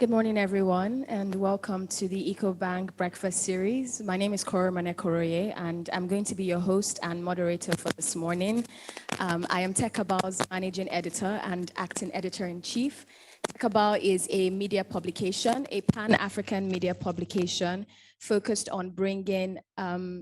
Good morning, everyone, and welcome to the Ecobank Breakfast Series. My name is Koro Manekoroye, and I'm going to be your host and moderator for this morning. I am TechCabal's managing editor and acting editor-in-chief. TechCabal is a media publication, a pan-African media publication focused on bringing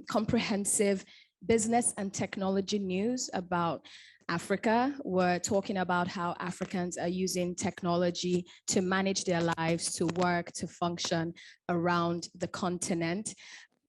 comprehensive business and technology news about Africa. We're talking about how Africans are using technology to manage their lives, to work, to function around the continent.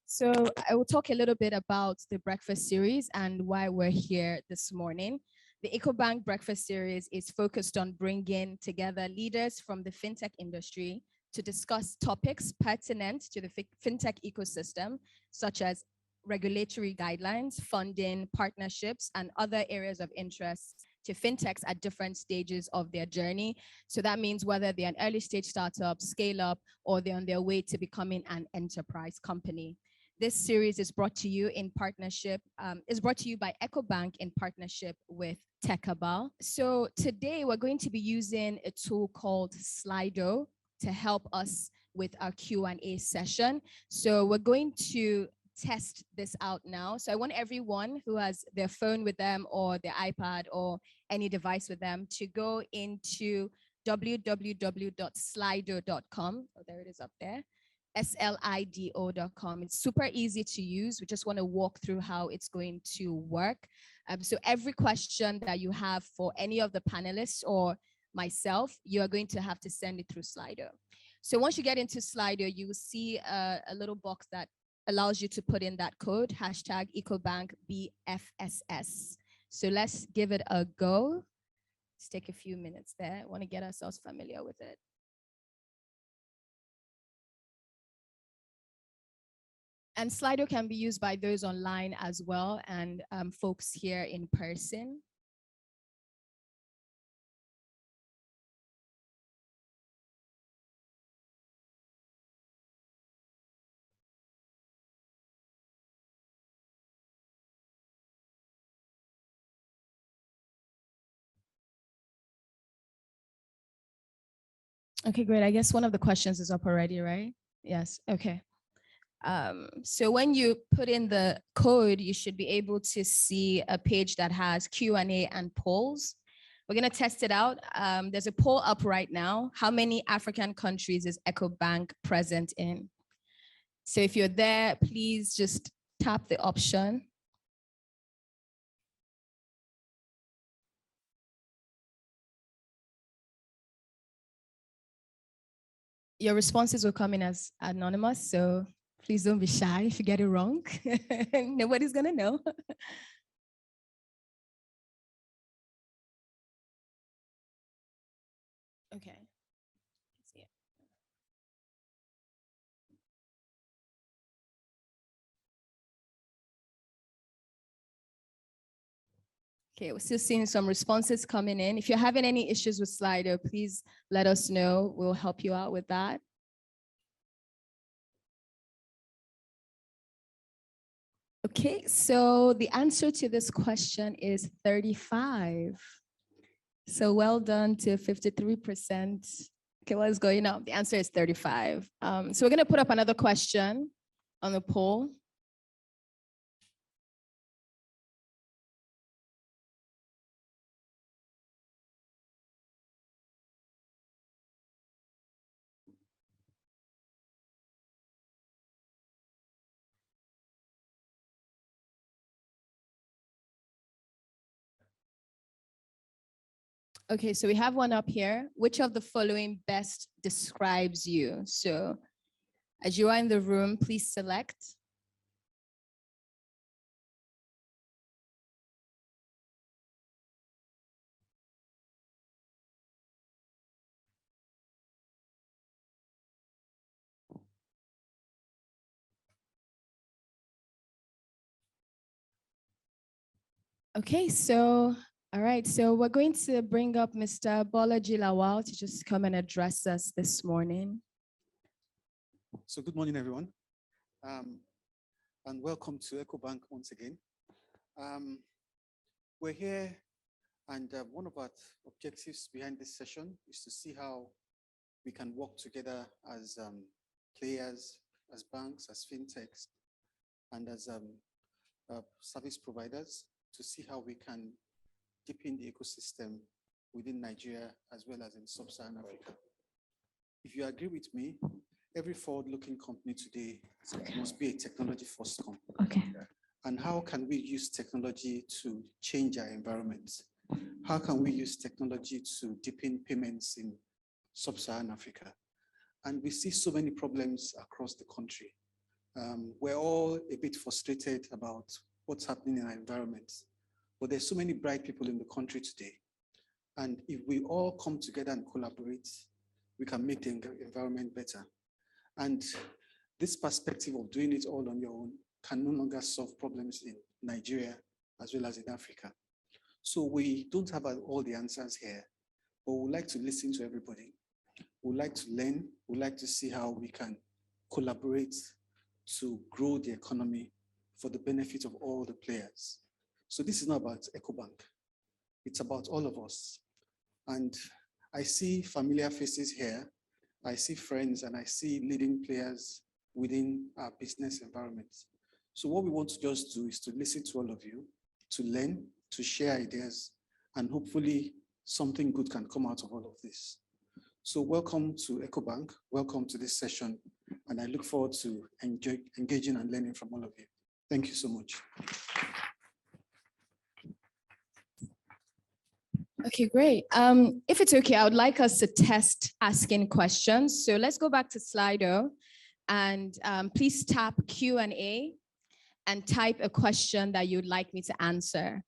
So I will talk a little bit about the breakfast series and why we're here this morning. The Ecobank Breakfast Series is focused on bringing together leaders from the fintech industry to discuss topics pertinent to the fintech ecosystem, such as regulatory guidelines, funding, partnerships, and other areas of interest to fintechs at different stages of their journey. So that means whether they're an early stage startup, scale up, or they're on their way to becoming an enterprise company. This series is brought to you in partnership, is brought to you by Ecobank in partnership with TechCabal. So today we're going to be using a tool called Slido to help us with our Q&A session. So we're going to test this out now. So I want everyone who has their phone with them or their iPad or any device with them to go into www.slido.com. Oh, there it is up there. Slido.com. It's super easy to use. We just want to walk through how it's going to work. So every question that you have for any of the panelists or myself, you are going to have to send it through Slido. So once you get into Slido, you will see a little box that allows you to put in that code, hashtag Ecobank BFSS. So let's give it a go. Let's take a few minutes there. I want to get ourselves familiar with it. And Slido can be used by those online as well and folks here in person. Okay, great. I guess one of the questions is up already, right? Yes, okay. So when you put in the code, you should be able to see a page that has Q&A and polls. We're gonna test it out. There's a poll up right now. How many African countries is Ecobank present in? So if you're there, please just tap the option. Your responses will come in as anonymous, so please don't be shy if you get it wrong. Nobody's gonna know. Okay. Okay, we're still seeing some responses coming in. If you're having any issues with Slido, please let us know. We'll help you out with that. Okay, so the answer to this question is 35. So well done to 53%. Okay, what is going on? The answer is 35. So we're gonna put up another question on the poll. Okay, so we have one up here. Which of the following best describes you? So as you are in the room, please select. Okay, so, all right, so we're going to bring up Mr. Bolaji Lawal to just come and address us this morning. So good morning, everyone, and welcome to Ecobank once again. We're here, and one of our objectives behind this session is to see how we can work together as players, as banks, as fintechs, and as service providers to see how we can deepen the ecosystem within Nigeria as well as in sub-Saharan Africa. If you agree with me, every forward-looking company today must be a technology-first company. Okay. And how can we use technology to change our environments? How can we use technology to deepen payments in sub-Saharan Africa? And we see so many problems across the country. We're all a bit frustrated about what's happening in our environments, but there's so many bright people in the country today. And if we all come together and collaborate, we can make the environment better. And this perspective of doing it all on your own can no longer solve problems in Nigeria as well as in Africa. So we don't have all the answers here, but we'd like to listen to everybody. We'd like to learn. We'd like to see how we can collaborate to grow the economy for the benefit of all the players. So this is not about Ecobank. It's about all of us. And I see familiar faces here. I see friends and I see leading players within our business environment. So what we want to just do is to listen to all of you, to learn, to share ideas, and hopefully something good can come out of all of this. So welcome to Ecobank, welcome to this session, and I look forward to engaging and learning from all of you. Thank you so much. Okay, great. If it's okay, I would like us to test asking questions. So let's go back to Slido and please tap Q&A and type a question that you'd like me to answer.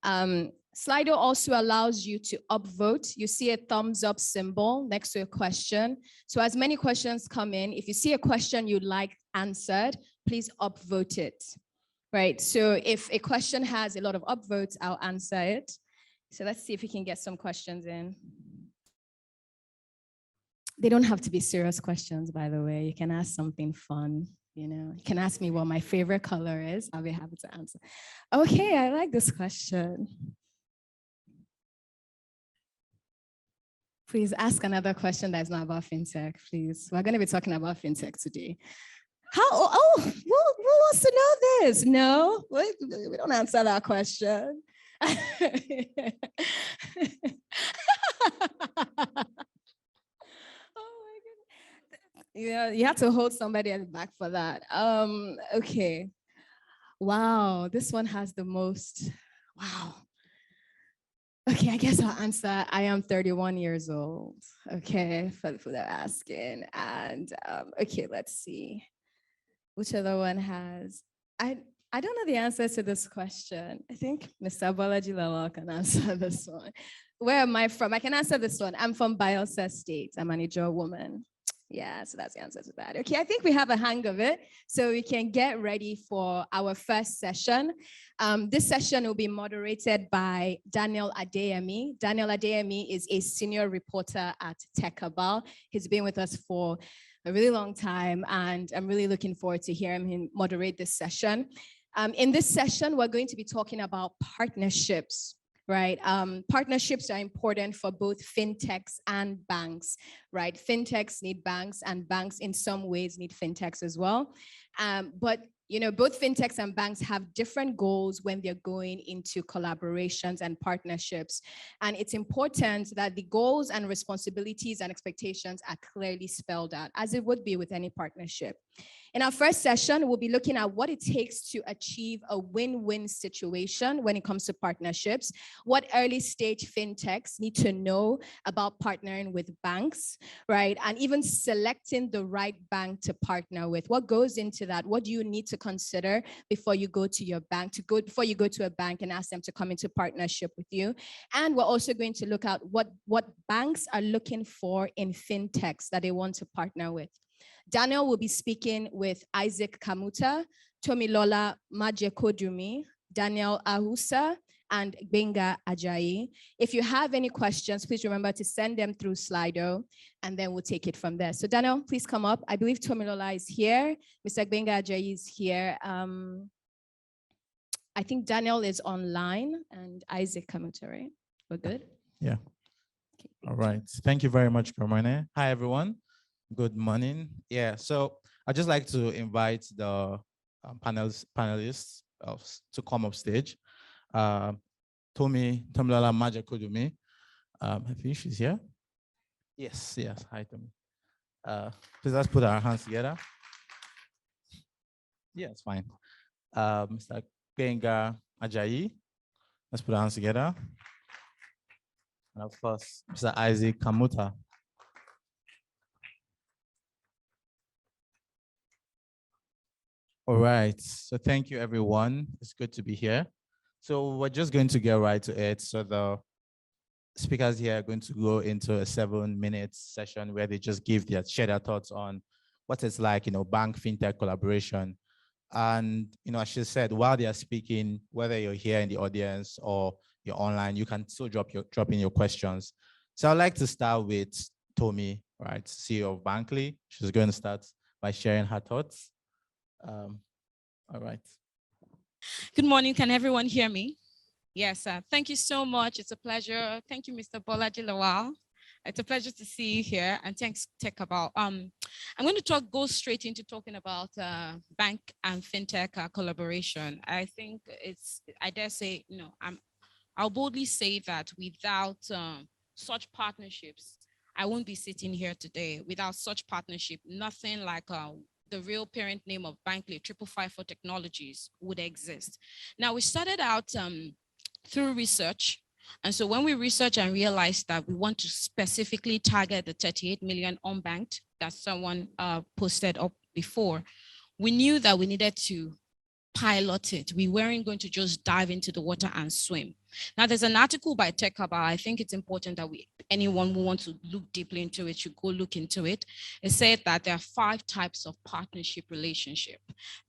Slido also allows you to upvote. You see a thumbs up symbol next to a question. So as many questions come in, if you see a question you'd like answered, please upvote it, right? So if a question has a lot of upvotes, I'll answer it. So let's see if we can get some questions in. They don't have to be serious questions, by the way. You can ask something fun, you know. You can ask me what my favorite color is. I'll be happy to answer. Okay, I like this question. Please ask another question that's not about fintech, please. We're going to be talking about fintech today. Who wants to know this? No, we don't answer that question. Oh my goodness. Yeah, you have to hold somebody at the back for that. Okay. Wow, this one has the most. Wow. Okay, I guess I'll answer. I am 31 years old. Okay, for that asking. And okay, let's see. Which other one has? I don't know the answer to this question. I think Mr. Bolaji Lawal can answer this one. Where am I from? I can answer this one. I'm from Bayelsa State. I'm an Ijaw woman. Yeah, so that's the answer to that. Okay, I think we have a hang of it. So we can get ready for our first session. This session will be moderated by Daniel Adeyemi. Daniel Adeyemi is a senior reporter at TechCabal. He's been with us for a really long time, and I'm really looking forward to hearing him moderate this session. In this session, we're going to be talking about partnerships, right? Partnerships are important for both fintechs and banks, right? Fintechs need banks, and banks in some ways need fintechs as well. But you know, both fintechs and banks have different goals when they're going into collaborations and partnerships. And it's important that the goals and responsibilities and expectations are clearly spelled out, as it would be with any partnership. In our first session, we'll be looking at what it takes to achieve a win-win situation when it comes to partnerships, what early stage fintechs need to know about partnering with banks, right? And even selecting the right bank to partner with. What goes into that? What do you need to consider before you go to your bank, before you go to a bank and ask them to come into partnership with you? And we're also going to look at what banks are looking for in fintechs that they want to partner with. Daniel will be speaking with Isaac Kamuta, Tomilola Majekodunmi, Daniel Ahouassa, and Gbenga Ajayi. If you have any questions, please remember to send them through Slido, and then we'll take it from there. So Daniel, please come up. I believe Tomilola is here. Mr. Gbenga Ajayi is here. I think Daniel is online, and Isaac Kamuta, right? We're good? Yeah. All right. Thank you very much, Carmine. Hi, everyone. Good morning. Yeah, so I'd just like to invite the panelists to come up stage. Tomilola Majekodunmi. I think she's here. Yes. Hi, Tomi. Please let's put our hands together. Yeah, it's fine. Mr. Gbenga Ajayi. Let's put our hands together. And of course, Mr. Isaac Kamuta. All right. So thank you, everyone. It's good to be here. So we're just going to get right to it. So the speakers here are going to go into a 7-minute session where they just share their thoughts on what it's like, bank fintech collaboration. And, as she said, while they are speaking, whether you're here in the audience or you're online, you can still drop in your questions. So I'd like to start with Tomi, right, CEO of Bankly. She's going to start by sharing her thoughts. All right. Good morning. Can everyone hear me? Yes, thank you so much. It's a pleasure. Thank you, Mr. Bolaji Lawal. It's a pleasure to see you here, and thanks, TechCabal. I'm going to go straight into talking about bank and fintech collaboration. I think I dare say, I'll boldly say that without such partnerships, I won't be sitting here today. Without such partnership, nothing like the real parent name of Bankly, 554 Technologies, would exist. Now, we started out through research. And so when we researched and realized that we want to specifically target the 38 million unbanked that someone posted up before, we knew that we needed to pilot it. We weren't going to just dive into the water and swim. Now, there's an article by TechCabal. I think it's important that anyone who wants to look deeply into it should go look into it. It said that there are 5 types of partnership relationship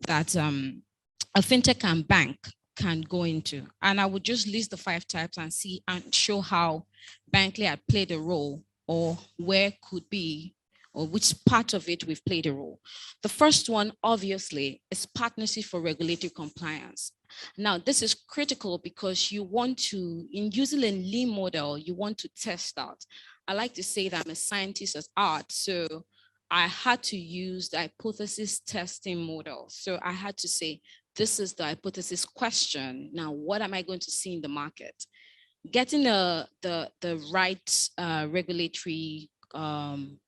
that a fintech and bank can go into. And I would just list the 5 types and see and show how Bankly had played a role, or where could be, or which part of it we've played a role. The first one, obviously, is partnership for regulatory compliance. Now, this is critical because you want to, in using a lean model, you want to test out. I like to say that I'm a scientist at art, so I had to use the hypothesis testing model. So I had to say, this is the hypothesis question. Now, what am I going to see in the market? Getting the right regulatory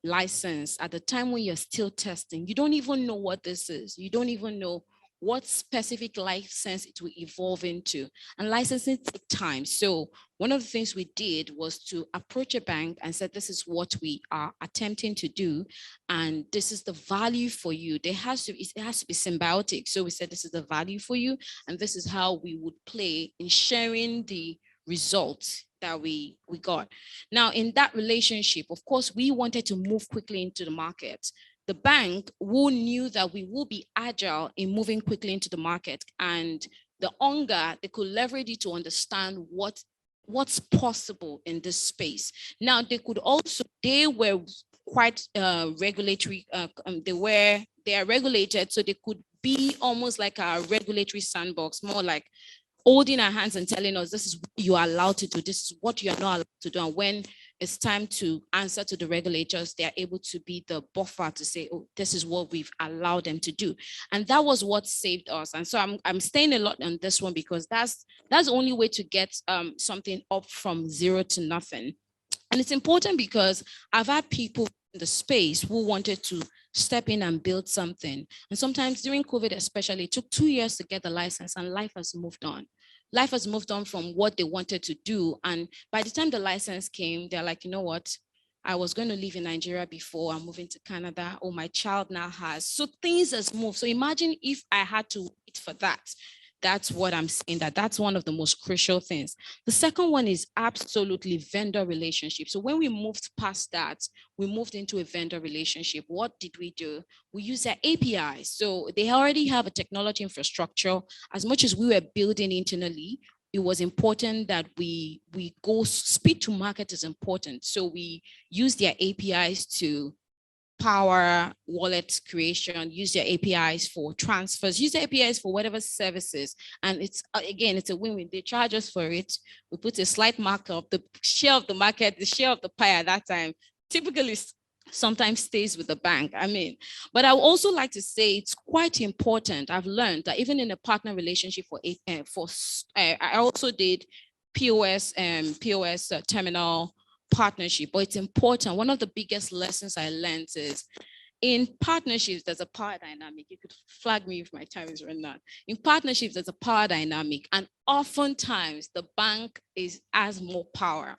license at the time when you're still testing, you don't even know what this is. You don't even know what specific license it will evolve into. And licensing takes time. So one of the things we did was to approach a bank and said, this is what we are attempting to do. And this is the value for you. It has to be symbiotic. So we said, this is the value for you. And this is how we would play in sharing the results that we got. Now, in that relationship, of course, we wanted to move quickly into the market. The bank who knew that we will be agile in moving quickly into the market, and the hunger, they could leverage it to understand what's possible in this space. Now, they were quite regulatory, they are regulated, so they could be almost like a regulatory sandbox, more like holding our hands and telling us, this is what you are allowed to do, this is what you are not allowed to do. And when it's time to answer to the regulators, they are able to be the buffer to say, oh, this is what we've allowed them to do. And that was what saved us. And so I'm staying a lot on this one because that's the only way to get something up from zero to nothing. And it's important because I've had people in the space who wanted to step in and build something. And sometimes during COVID especially, it took 2 years to get the license, and life has moved on. Life has moved on from what they wanted to do. And by the time the license came, they're like, you know what? I was going to live in Nigeria before, I'm moving to Canada. Oh, my child now has. So things has moved. So imagine if I had to wait for that. That's what I'm saying, that's one of the most crucial things. The second one is absolutely vendor relationship. So when we moved past that, we moved into a vendor relationship. What did we do? We use their API. So they already have a technology infrastructure. As much as we were building internally, it was important that we go, speed to market is important. So we use their APIs to power wallet creation, use your APIs for transfers, use your APIs for whatever services. And it's, again, it's a win-win. They charge us for it. We put a slight markup, the share of the market, the share of the pie at that time, typically sometimes stays with the bank. I mean, but I would also like to say it's quite important. I've learned that even in a partner relationship I also did POS terminal partnership, but it's important. One of the biggest lessons I learned is in partnerships, there's a power dynamic. You could flag me if my time is running out. In partnerships, there's a power dynamic, and oftentimes the bank has more power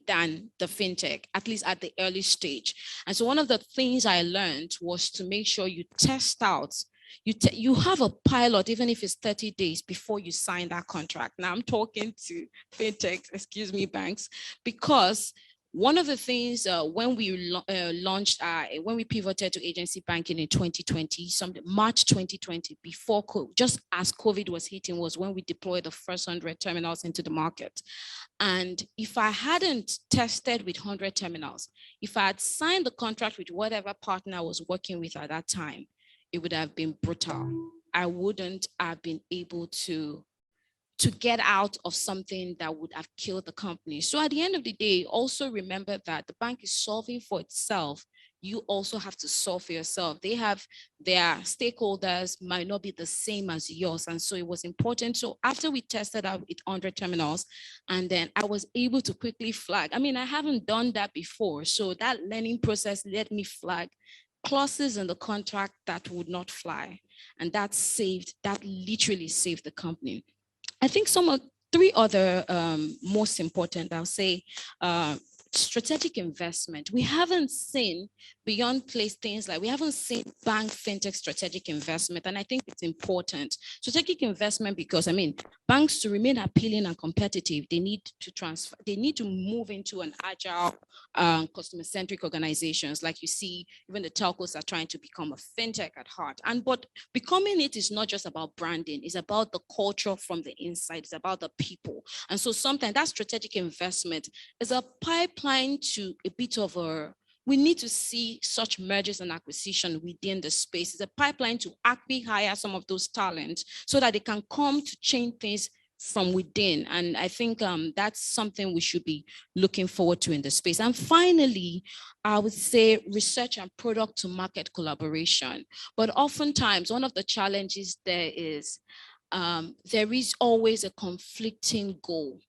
than the fintech, at least at the early stage. And so one of the things I learned was to make sure you test out, you have a pilot, even if it's 30 days before you sign that contract. Now I'm talking to fintechs, excuse me, banks, because one of the things when we launched, when we pivoted to agency banking in 2020, March 2020, before just as COVID was hitting, was when we deployed the first 100 terminals into the market. And if I hadn't tested with 100 terminals, if I had signed the contract with whatever partner I was working with at that time, it would have been brutal. I wouldn't have been able to get out of something that would have killed the company. So at the end of the day, also remember that the bank is solving for itself. You also have to solve for yourself. They have their stakeholders might not be the same as yours. And so it was important. So after we tested out with 100 terminals, and then I was able to quickly flag. I mean, I haven't done that before. So that learning process let me flag clauses in the contract that would not fly. And that literally saved the company. I think three other most important, I'll say, strategic investment. We haven't seen beyond things like, we haven't seen bank fintech strategic investment. And I think it's important. Strategic investment, because I mean, banks to remain appealing and competitive, they need to move into an agile, customer-centric organizations. Like you see, even the telcos are trying to become a fintech at heart. But becoming it is not just about branding, it's about the culture from the inside, it's about the people. And so sometimes that strategic investment is a pipeline to a bit of we need to see such mergers and acquisition within the space. It's a pipeline to actually hire some of those talents so that they can come to change things from within. And I think that's something we should be looking forward to in the space. And finally, I would say research and product to market collaboration. But oftentimes, one of the challenges there is always a conflicting goal.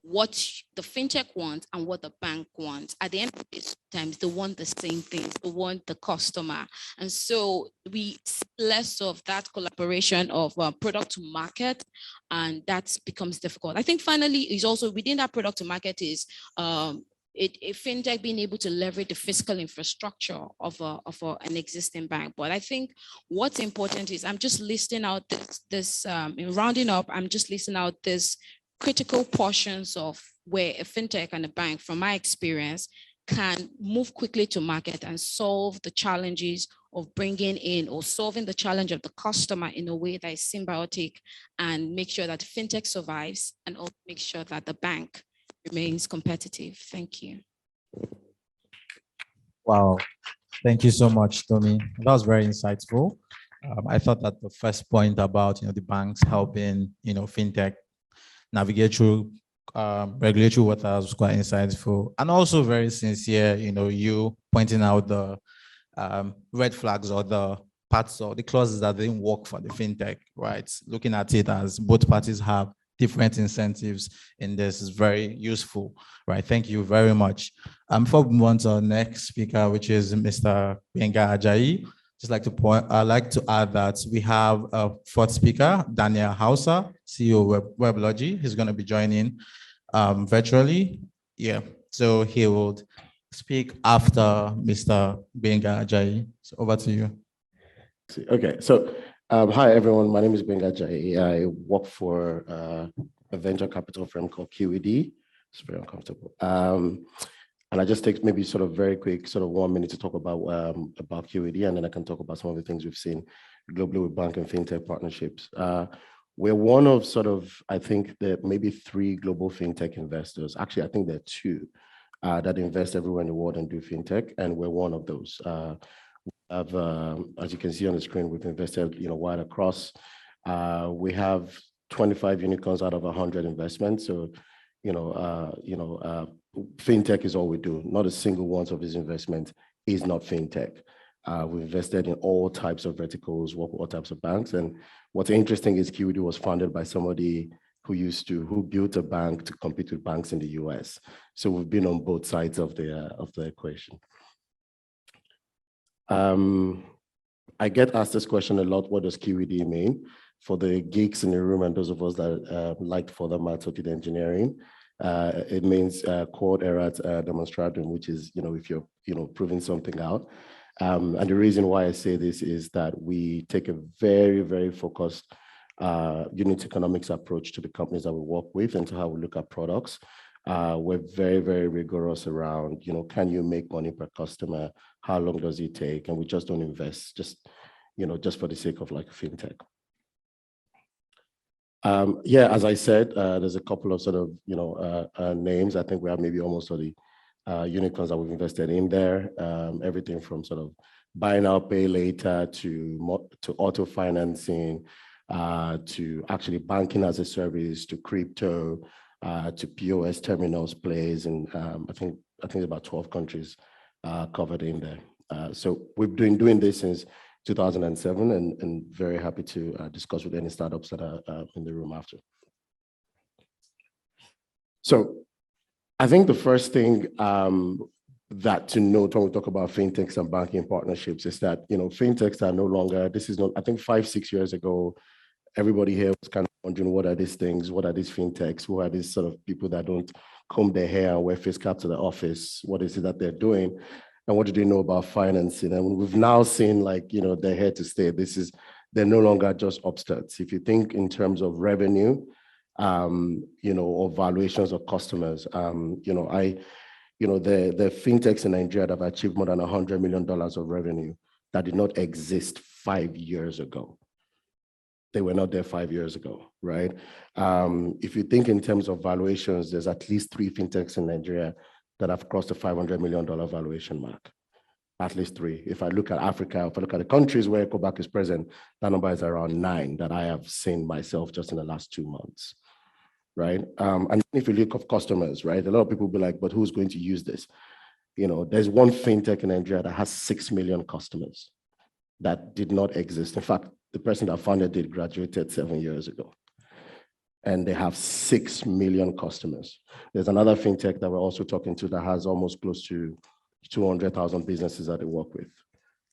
What the fintech wants and what the bank wants. At the end of this time, they want the same things. They want the customer. And so we see less of that collaboration of product to market, and that becomes difficult. I think finally is also within that product to market is a fintech being able to leverage the physical infrastructure of an existing bank. But I think what's important is I'm just listing out this in rounding up, I'm just listing out this critical portions of where a fintech and a bank, from my experience, can move quickly to market and solve the challenges of bringing in or solving the challenge of the customer in a way that is symbiotic, and make sure that fintech survives and also make sure that the bank remains competitive. Thank you. Wow. Thank you so much, Tomi. That was very insightful. I thought that the first point about the banks helping fintech navigate through regulatory waters was quite insightful, and also very sincere. You pointing out the red flags or the parts or the clauses that didn't work for the fintech, right? Looking at it as both parties have different incentives in this is very useful, right? Thank you very much. Before we move on to our next speaker, which is Mr. Gbenga Ajayi, I'd like to add that we have a fourth speaker, Daniel Ahouassa, CEO of Weblogy. He's going to be joining virtually. Yeah, so he will speak after Mr. Gbenga Ajayi. So over to you. Okay, so hi everyone. My name is Gbenga Ajayi. I work for a venture capital firm called QED. It's very uncomfortable. And I just take maybe sort of very quick, sort of 1 minute to talk about QED, and then I can talk about some of the things we've seen globally with bank and fintech partnerships. We're one of I think, maybe 3 global fintech investors. Actually, I think there are 2. that invest everywhere in the world and do fintech, and we're one of those. As you can see on the screen, we've invested, wide across. We have 25 unicorns out of 100 investments. So, fintech is all we do. Not a single one of these investments is not fintech. We invested in all types of verticals, work with all types of banks. And what's interesting is QED was founded by somebody who built a bank to compete with banks in the US. So we've been on both sides of the equation. I get asked this question a lot: what does QED mean? For the geeks in the room and those of us that liked further maths or did engineering, it means quod erat demonstratum, which is, if you're, proving something out. And the reason why I say this is that we take a very, very focused unit economics approach to the companies that we work with and to how we look at products. We're very, very rigorous around, can you make money per customer? How long does it take? And we just don't invest just for the sake of like fintech. As I said, there's a couple of sort of, names. I think we have maybe almost all the unicorns that we've invested in there. Everything from sort of buy now, pay later to auto financing, to actually banking as a service, to crypto, to POS terminals plays, and I think about 12 countries covered in there. So we've been doing this since 2007, and very happy to discuss with any startups that are in the room after. So I think the first thing that to note when we talk about fintechs and banking partnerships is that, fintechs are no longer, I think 5-6 years ago, everybody here was kind of wondering, what are these things? What are these fintechs? Who are these sort of people that don't comb their hair and wear face cap to the office? What is it that they're doing? And what do they know about financing? And we've now seen, like, they're here to stay. They're no longer just upstarts. If you think in terms of revenue, or valuations of customers, the fintechs in Nigeria have achieved more than $100 million of revenue that did not exist 5 years ago. They were not there 5 years ago, right? If you think in terms of valuations, there's at least 3 fintechs in Nigeria that have crossed the $500 million valuation mark. At least 3. If I look at Africa, if I look at the countries where Ecobank is present, that number is around 9 that I have seen myself just in the last 2 months, right? And if you look at customers, right, a lot of people will be like, but who's going to use this? There's one fintech in Nigeria that has 6 million customers that did not exist. In fact, the person that founded it graduated 7 years ago. And they have 6 million customers. There's another fintech that we're also talking to that has almost close to 200,000 businesses that they work with.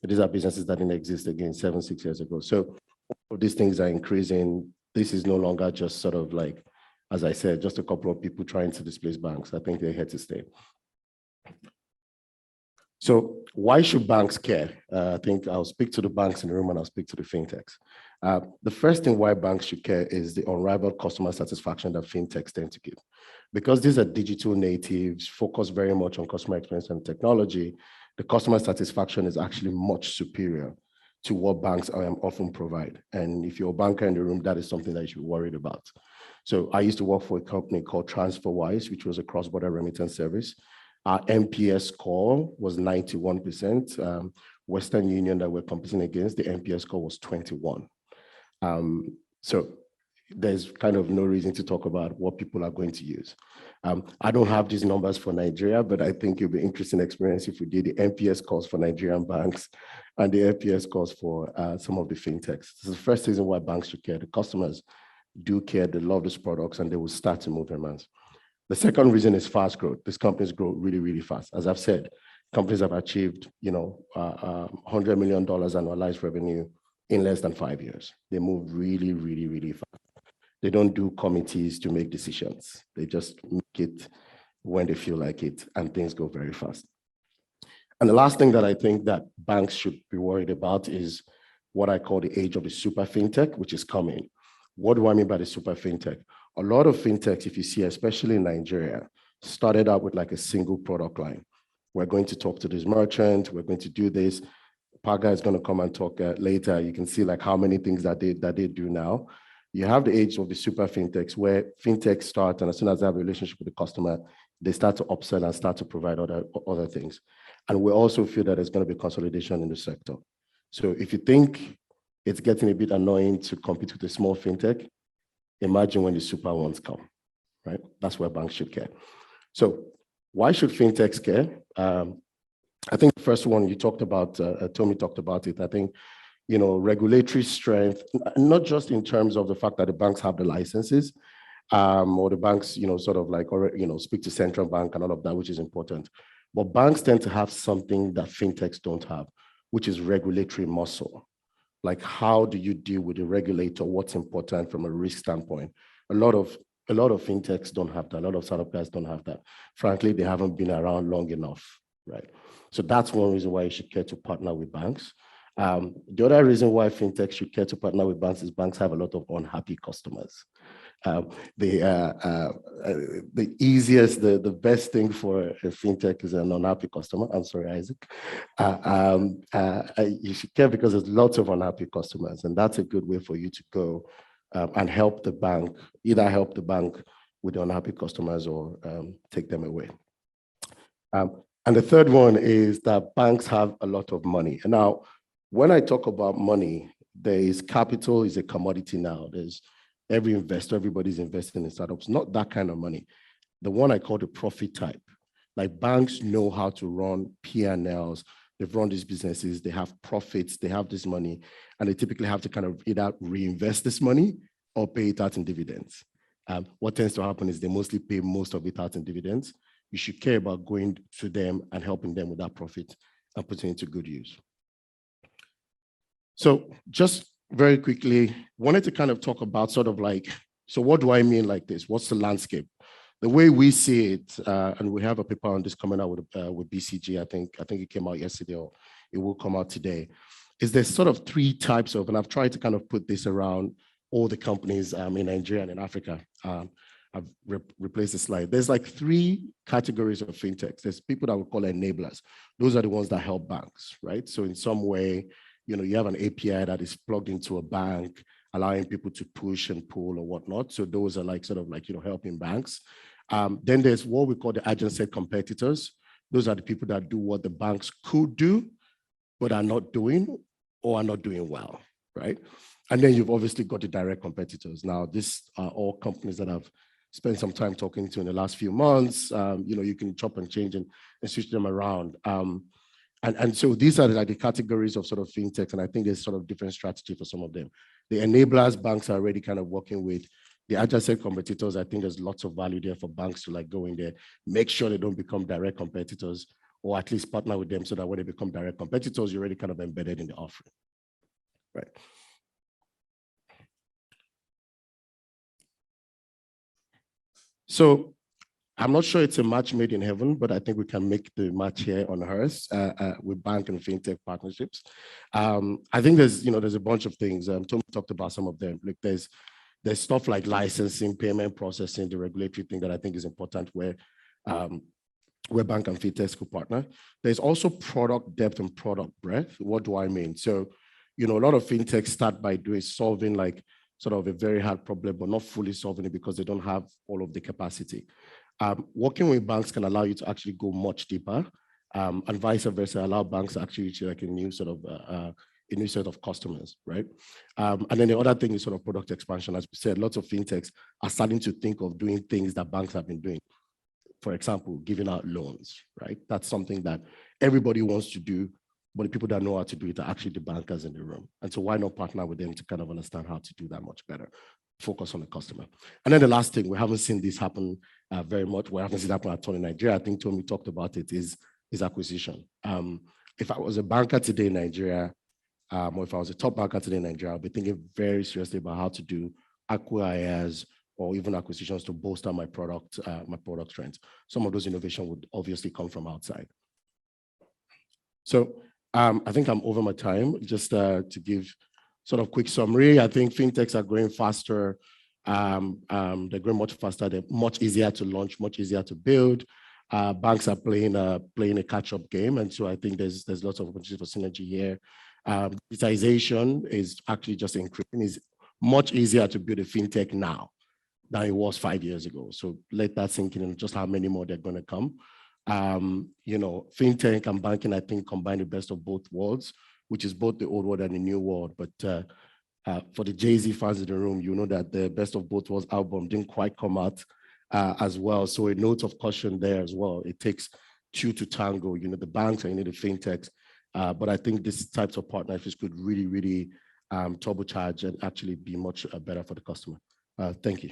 These are businesses that didn't exist again 7-6 years ago. So these things are increasing. This is no longer just sort of like, as I said, just a couple of people trying to displace banks. I think they're here to stay. So why should banks care? I think I'll speak to the banks in the room and I'll speak to the fintechs. The first thing why banks should care is the unrivaled customer satisfaction that fintechs tend to give. Because these are digital natives, focused very much on customer experience and technology, the customer satisfaction is actually much superior to what banks often provide. And if you're a banker in the room, that is something that you should be worried about. So I used to work for a company called TransferWise, which was a cross-border remittance service. Our NPS score was 91%. Western Union that we're competing against, the NPS score was 21. So there's kind of no reason to talk about what people are going to use. I don't have these numbers for Nigeria, but I think it'll be an interesting experience if we did the NPS scores for Nigerian banks and the NPS scores for some of the fintechs. This is the first reason why banks should care. The customers do care, they love these products, and they will start to move their hands. The second reason is fast growth. These companies grow really, really fast. As I've said, companies have achieved, $100 million annualized revenue in less than 5 years. They move really, really, really fast. They don't do committees to make decisions. They just make it when they feel like it, and things go very fast. And the last thing that I think that banks should be worried about is what I call the age of the super fintech, which is coming. What do I mean by the super fintech? A lot of fintechs, if you see, especially in Nigeria, started out with like a single product line. We're going to talk to this merchant, we're going to do this. Paga is going to come and talk later. You can see like how many things that they do now. You have the age of the super fintechs where fintechs start, and as soon as they have a relationship with the customer, they start to upsell and start to provide other things. And we also feel that there's going to be consolidation in the sector. So if you think it's getting a bit annoying to compete with a small fintech, imagine when the super ones come, right? That's where banks should care. So why should fintechs care? I think the first one you talked about, Tomi talked about it. I think, regulatory strength, not just in terms of the fact that the banks have the licenses, or the banks, sort of like, speak to central bank and all of that, which is important. But banks tend to have something that fintechs don't have, which is regulatory muscle. Like, how do you deal with the regulator? What's important from a risk standpoint? A lot of fintechs don't have that. A lot of startup guys don't have that. Frankly, they haven't been around long enough, right? So that's one reason why you should care to partner with banks. The other reason why fintechs should care to partner with banks is banks have a lot of unhappy customers. The easiest, the best thing for a fintech is an unhappy customer. I'm sorry, Isaac. You should care because there's lots of unhappy customers, and that's a good way for you to go and help the bank, either help the bank with the unhappy customers or take them away. And the third one is that banks have a lot of money. And now, when I talk about money, there is capital is a commodity now. There's every investor, everybody's investing in startups, not that kind of money. The one I call the profit type. Like, banks know how to run P&Ls, they've run these businesses, they have profits, they have this money, and they typically have to kind of either reinvest this money or pay it out in dividends. What tends to happen is they mostly pay most of it out in dividends. You should care about going to them and helping them with that profit and putting it to good use. So just very quickly, wanted to kind of talk about sort of like, so what do I mean like this? What's the landscape? The way we see it, and we have a paper on this coming out with BCG, I think it came out yesterday, or it will come out today, is there's sort of three types of, and I've tried to kind of put this around all the companies in Nigeria and in Africa. I've replaced the slide. There's like three categories of fintechs. There's people that we call enablers. Those are the ones that help banks, right? So in some way, you have an API that is plugged into a bank, allowing people to push and pull or whatnot. So those are like sort of like, helping banks. Then there's what we call the adjacent competitors. Those are the people that do what the banks could do, but are not doing or are not doing well, right? And then you've obviously got the direct competitors. Now, these are all companies that I've spent some time talking to in the last few months. You can chop and change and switch them around. And so these are like the categories of sort of fintechs, and I think there's sort of different strategy for some of them. The enablers, banks are already kind of working with. The adjacent competitors, I think there's lots of value there for banks to like go in there, make sure they don't become direct competitors, or at least partner with them so that when they become direct competitors, you're already kind of embedded in the offering, right? So I'm not sure it's a match made in heaven, but I think we can make the match here on Earth with bank and fintech partnerships. I think there's a bunch of things. Tomi talked about some of them. Like there's stuff like licensing, payment processing, the regulatory thing that I think is important where bank and fintechs could partner. There's also product depth and product breadth. What do I mean? So, a lot of fintechs start by solving like sort of a very hard problem, but not fully solving it because they don't have all of the capacity. Working with banks can allow you to actually go much deeper, and vice versa, allow banks to actually reach like a new set of customers, right? And then the other thing is sort of product expansion. As we said, lots of fintechs are starting to think of doing things that banks have been doing. For example, giving out loans, right? That's something that everybody wants to do, but the people that know how to do it are actually the bankers in the room. And so why not partner with them to kind of understand how to do that much better? Focus on the customer. And then the last thing, we haven't seen this happen very much. We haven't seen it happen at all in Nigeria. I think Tomi talked about it, is acquisition. If I was a banker today in Nigeria, or if I was a top banker today in Nigeria, I'll be thinking very seriously about how to do acqui-hires or even acquisitions to bolster my product strength. Some of those innovations would obviously come from outside. So I think I'm over my time. Just to give sort of quick summary, I think fintechs are growing faster. They're growing much faster. They're much easier to launch, much easier to build. Banks are playing a catch-up game, and so I think there's lots of opportunity for synergy here. Digitization is actually just increasing. It's much easier to build a fintech now than it was 5 years ago. So let that sink in and just how many more they're going to come. You know, fintech and banking, I think, combine the best of both worlds, which is both the old world and the new world. But for the Jay-Z fans in the room, you know that the best of both worlds album didn't quite come out as well. So a note of caution there as well. It takes two to tango, you know, the banks and you know, the fintechs. But I think these types of partnerships could really, really turbocharge and actually be much better for the customer. Thank you.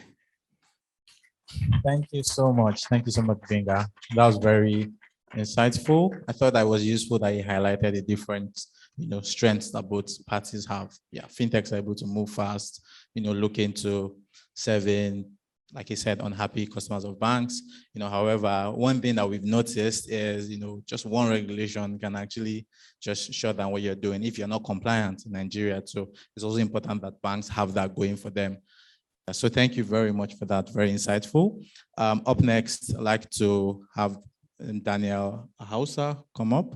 Thank you so much. Thank you so much, Gbenga. That was very insightful. I thought that was useful that you highlighted the different, you know, strengths that both parties have. Yeah, fintechs are able to move fast, you know, look into serving, like you said, unhappy customers of banks. You know, however, one thing that we've noticed is, you know, just one regulation can actually just shut down what you're doing if you're not compliant in Nigeria. So it's also important that banks have that going for them. So thank you very much for that. Very insightful. Up next, I'd like to have Daniel Ahouassa come up.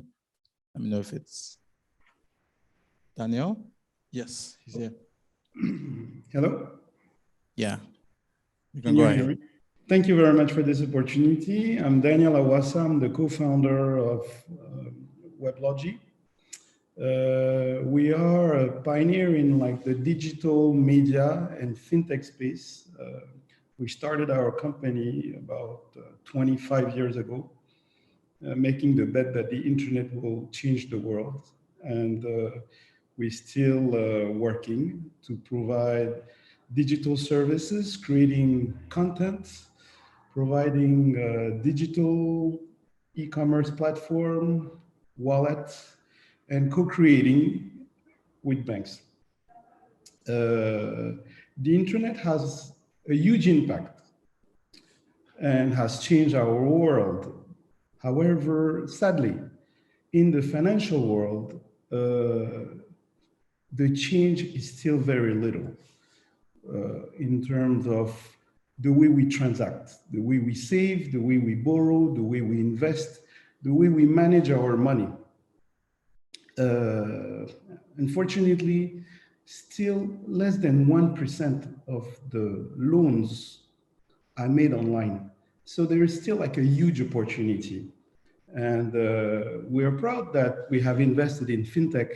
Let me know if it's Daniel. Yes, he's here. Hello? Yeah, you Can go you ahead. hear me? Thank you very much for this opportunity. I'm Daniel Ahouassa. I'm the co-founder of Weblogy. We are a pioneer in like the digital media and fintech space. We started our company about 25 years ago, making the bet that the internet will change the world. And we're still working to provide digital services, creating content, providing digital e-commerce platform, wallet, and co-creating with banks. The internet has a huge impact and has changed our world. However, sadly, in the financial world, the change is still very little in terms of the way we transact, the way we save, the way we borrow, the way we invest, the way we manage our money. Unfortunately, still less than 1% of the loans are made online. So there is still like a huge opportunity. And we are proud that we have invested in fintech.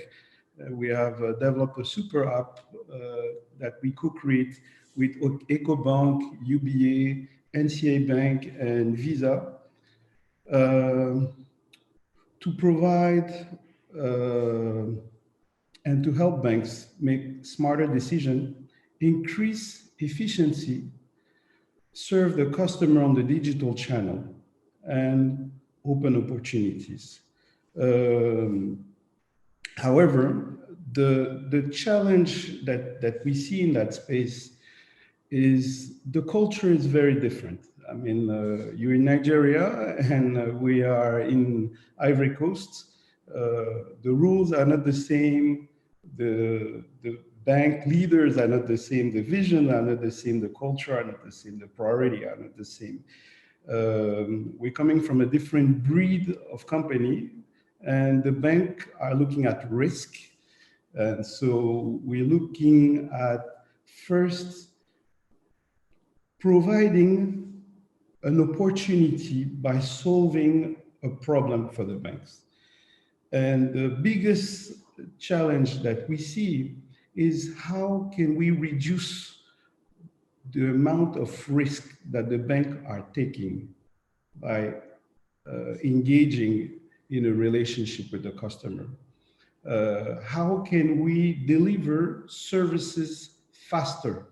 We have developed a super app that we co-create with Ecobank, UBA, NCA Bank, and Visa to provide and to help banks make smarter decisions, increase efficiency, serve the customer on the digital channel, and open opportunities. However, the challenge that we see in that space is the culture is very different. I mean, you're in Nigeria and we are in Ivory Coast. The rules are not the same. The bank leaders are not the same. The vision are not the same. The culture are not the same. The priority are not the same. We're coming from a different breed of company, and the bank are looking at risk. And so we're looking at first providing an opportunity by solving a problem for the banks. And the biggest challenge that we see is how can we reduce the amount of risk that the bank are taking by engaging in a relationship with the customer. How can we deliver services faster?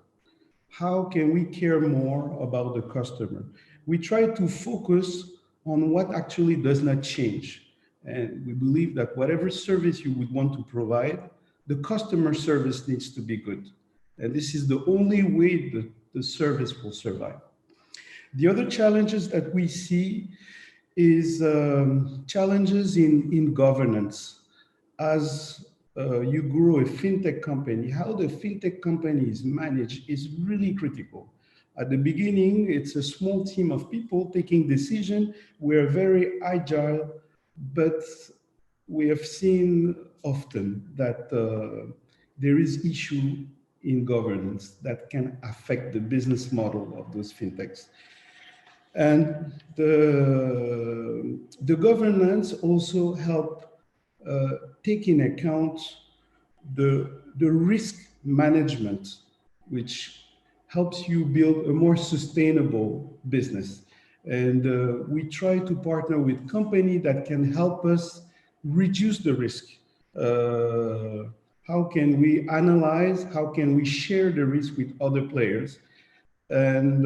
How can we care more about the customer? We try to focus on what actually does not change. And we believe that whatever service you would want to provide, the customer service needs to be good. And this is the only way that the service will survive. The other challenges that we see is challenges in governance. As you grow a fintech company, how the fintech company is managed is really critical. At the beginning, it's a small team of people taking decisions. We're very agile, but we have seen often that there is issue in governance that can affect the business model of those fintechs. And the governance also help take in account the risk management, which helps you build a more sustainable business. And we try to partner with companies that can help us reduce the risk. How can we analyze? How can we share the risk with other players? And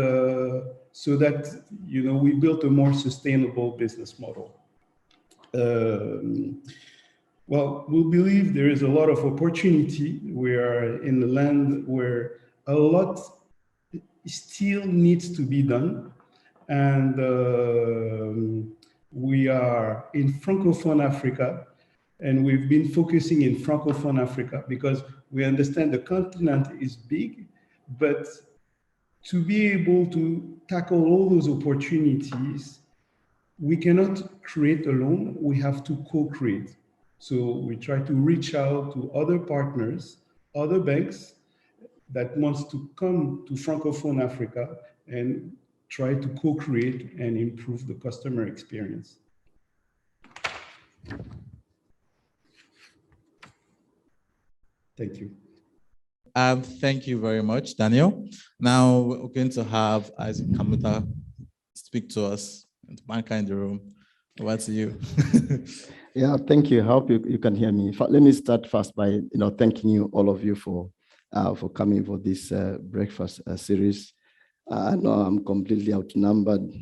so that, you know, we built a more sustainable business model. Well, we believe there is a lot of opportunity. We are in a land where a lot still needs to be done. And we are in Francophone Africa, and we've been focusing in Francophone Africa because we understand the continent is big, but to be able to tackle all those opportunities, we cannot create alone, we have to co-create. So we try to reach out to other partners, other banks that wants to come to Francophone Africa and try to co-create and improve the customer experience. Thank you. Thank you very much, Daniel. Now we're going to have Isaac Kamuta speak to us, and banker in the room. Over to you. Yeah, thank you. I hope you can hear me. Let me start first by thanking you, all of you, for coming for this breakfast series. I know I'm completely outnumbered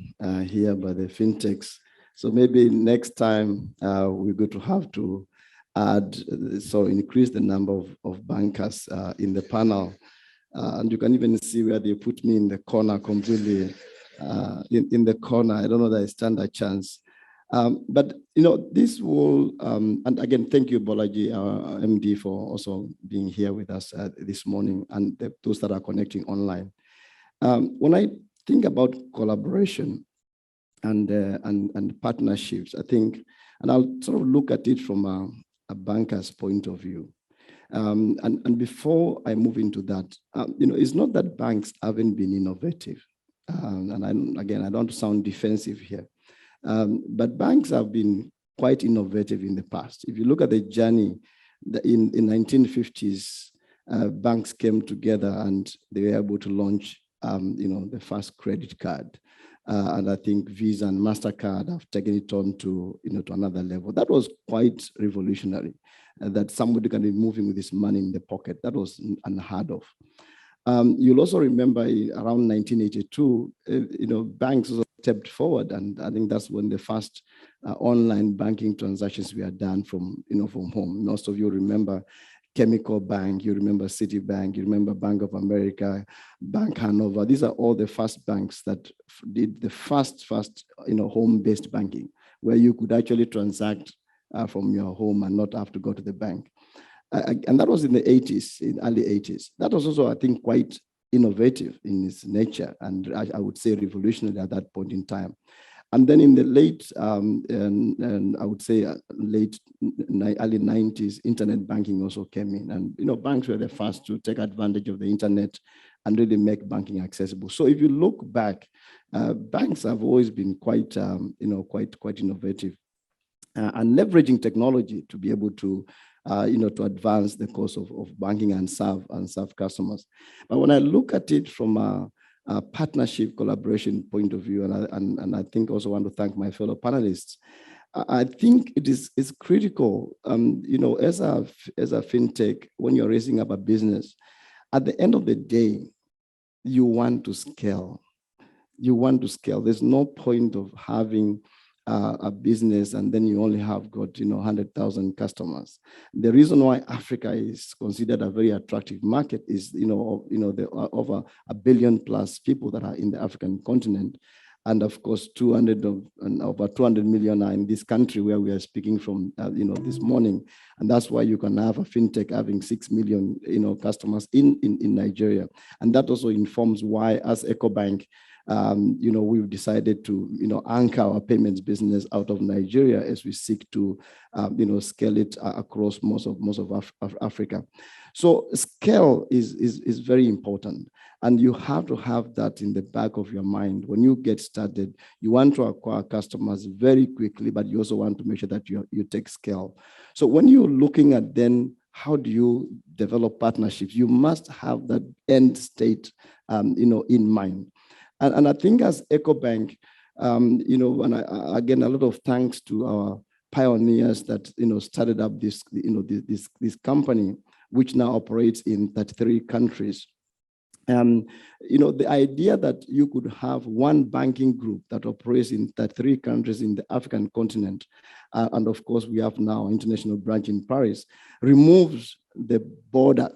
here by the fintechs, so maybe next time we're going to have to add, so increase the number of bankers in the panel. And you can even see where they put me in the corner completely, in the corner. I don't know that I stand a chance. But this will, and again, thank you, Bolaji, our MD, for also being here with us this morning, and those that are connecting online. When I think about collaboration and partnerships, I think, and I'll sort of look at it from a banker's point of view. And before I move into that, it's not that banks haven't been innovative. And I don't want to sound defensive here. But banks have been quite innovative in the past. If you look at the journey, in 1950s, banks came together and they were able to launch, the first credit card. And I think Visa and MasterCard have taken it on to, to another level. That was quite revolutionary, that somebody can be moving with this money in the pocket. That was unheard of. You'll also remember around 1982, banks also stepped forward, and I think that's when the first online banking transactions were done from home. Most of you remember Chemical Bank, you remember Citibank, you remember Bank of America, Bank Hanover. These are all the first banks that did the first home-based banking, where you could actually transact from your home and not have to go to the bank. And that was in the 80s, in early 80s. That was also, I think, quite innovative in its nature, and I would say revolutionary at that point in time. And then in the late, and I would say early 90s, internet banking also came in, and banks were the first to take advantage of the internet and really make banking accessible. So if you look back, banks have always been quite, quite innovative and leveraging technology to be able to to advance the course of banking and serve customers. But when I look at it from a partnership collaboration point of view, and I think also want to thank my fellow panelists, I think it's critical, as a fintech, when you're raising up a business, at the end of the day, you want to scale. You want to scale. There's no point of having a business and then you only have got 100,000 customers. The reason why Africa is considered a very attractive market is the over 1 billion plus people that are in the African continent, and of course over 200 million are in this country where we are speaking from this morning, and that's why you can have a fintech having 6 million customers in Nigeria, and that also informs why as Ecobank we've decided to, anchor our payments business out of Nigeria as we seek to, scale it across most of Africa. So scale is very important. And you have to have that in the back of your mind. When you get started, you want to acquire customers very quickly, but you also want to make sure that you take scale. So when you're looking at then how do you develop partnerships, you must have that end state, in mind. And I think as Ecobank, and again, a lot of thanks to our pioneers that, started up this company, which now operates in 33 countries. The idea that you could have one banking group that operates in 33 countries in the African continent, and of course we have now an international branch in Paris, removes the border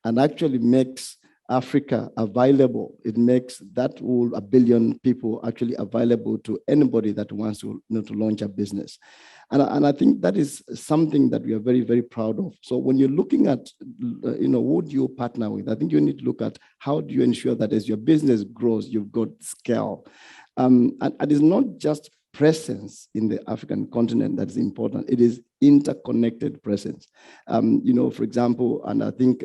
and actually makes Africa available. It makes that whole 1 billion people actually available to anybody that wants to, to launch a business. And I think that is something that we are very, very proud of. So when you're looking at, who do you partner with? I think you need to look at how do you ensure that as your business grows, you've got scale. And it's not just presence in the African continent that's important. It is interconnected presence. For example, and I think,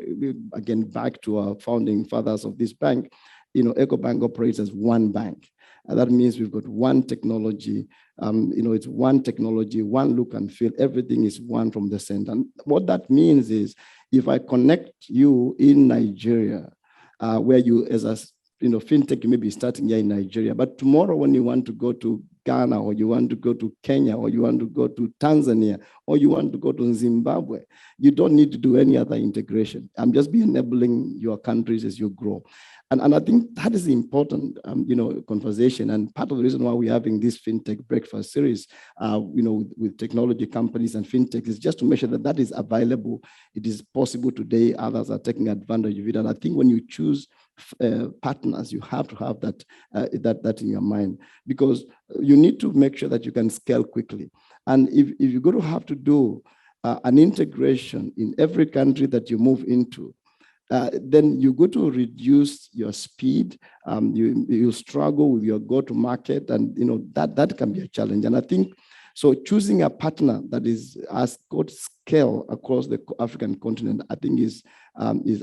again, back to our founding fathers of this bank, Ecobank operates as one bank. And that means we've got one technology, it's one technology, one look and feel, everything is one from the center. And what that means is if I connect you in Nigeria, where you as a fintech, you may be starting here in Nigeria, but tomorrow when you want to go to Ghana, or you want to go to Kenya, or you want to go to Tanzania, or you want to go to Zimbabwe, you don't need to do any other integration. I'm just enabling your countries as you grow. And I think that is the important, conversation. And part of the reason why we're having this Fintech Breakfast Series, with technology companies and fintechs is just to make sure that that is available. It is possible today. Others are taking advantage of it. And I think when you choose partners, you have to have that in your mind, because you need to make sure that you can scale quickly. And if you're going to have to do an integration in every country that you move into, then you go to reduce your speed. You struggle with your go-to-market, and that can be a challenge. And I think so. Choosing a partner that has got scale across the African continent, I think is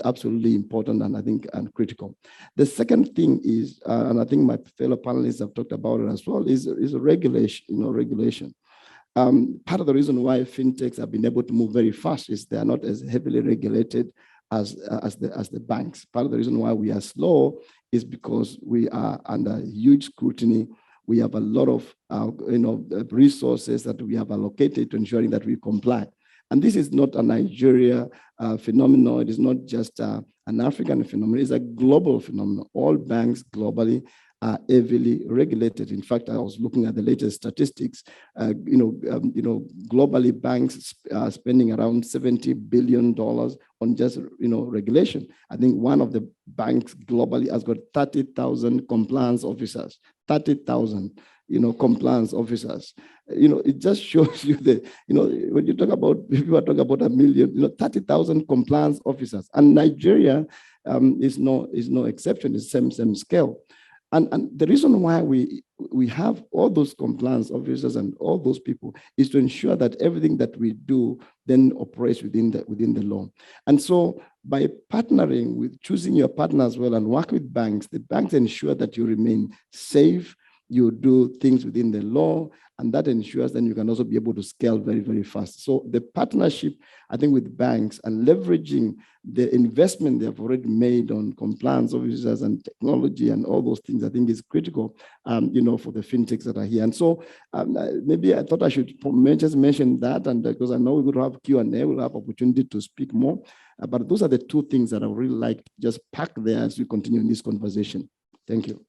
absolutely important, and I think critical. The second thing is, and I think my fellow panelists have talked about it as well, is regulation. Regulation. Part of the reason why fintechs have been able to move very fast is they are not as heavily regulated as the banks. Part of the reason why we are slow is because we are under huge scrutiny. We have a lot of resources that we have allocated to ensuring that we comply. And this is not a Nigeria phenomenon. It is not just an African phenomenon. It's a global phenomenon. All banks globally are heavily regulated. In fact, I was looking at the latest statistics. Globally, banks are spending around $70 billion on just regulation. I think one of the banks globally has got 30,000 compliance officers. 30,000 compliance officers. It just shows you when you talk about, people are talking about 1 million, 30,000 compliance officers. And Nigeria is no exception. It's same scale. And the reason why we have all those compliance officers and all those people is to ensure that everything that we do then operates within the law. And so by partnering with, choosing your partner as well and work with banks, the banks ensure that you remain safe, you do things within the law, and that ensures then you can also be able to scale very, very fast. So the partnership, I think, with banks and leveraging the investment they have already made on compliance officers and technology and all those things, I think is critical, for the fintechs that are here. And so maybe I thought I should just mention that, and because I know we're going to have Q&A, we'll have opportunity to speak more. But those are the two things that I would really like to just pack there as we continue in this conversation. Thank you.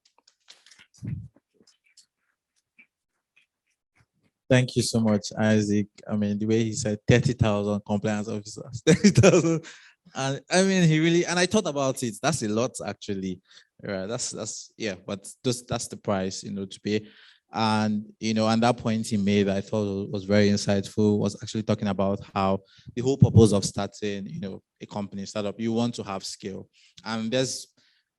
Thank you so much, Isaac. I mean, the way he said 30,000 compliance officers, 30,000. And I mean, he really, and I thought about it. That's a lot, actually. Right. That's yeah, but that's the price, to pay. And, and that point he made, I thought was very insightful, was actually talking about how the whole purpose of starting, a company startup, you want to have scale. And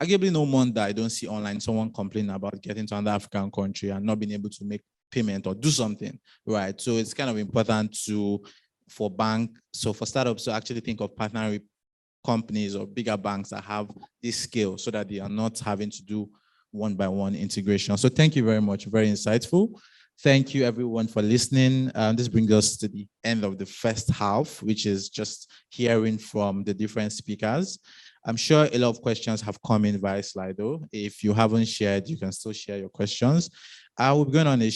arguably no month that I don't see online someone complaining about getting to another African country and not being able to make payment or do something, right? So it's kind of important for startups to actually think of partnering with companies or bigger banks that have this skill so that they are not having to do one-by-one integration. So thank you very much, very insightful. Thank you everyone for listening. This brings us to the end of the first half, which is just hearing from the different speakers. I'm sure a lot of questions have come in via Slido. If you haven't shared, you can still share your questions. I will be going on a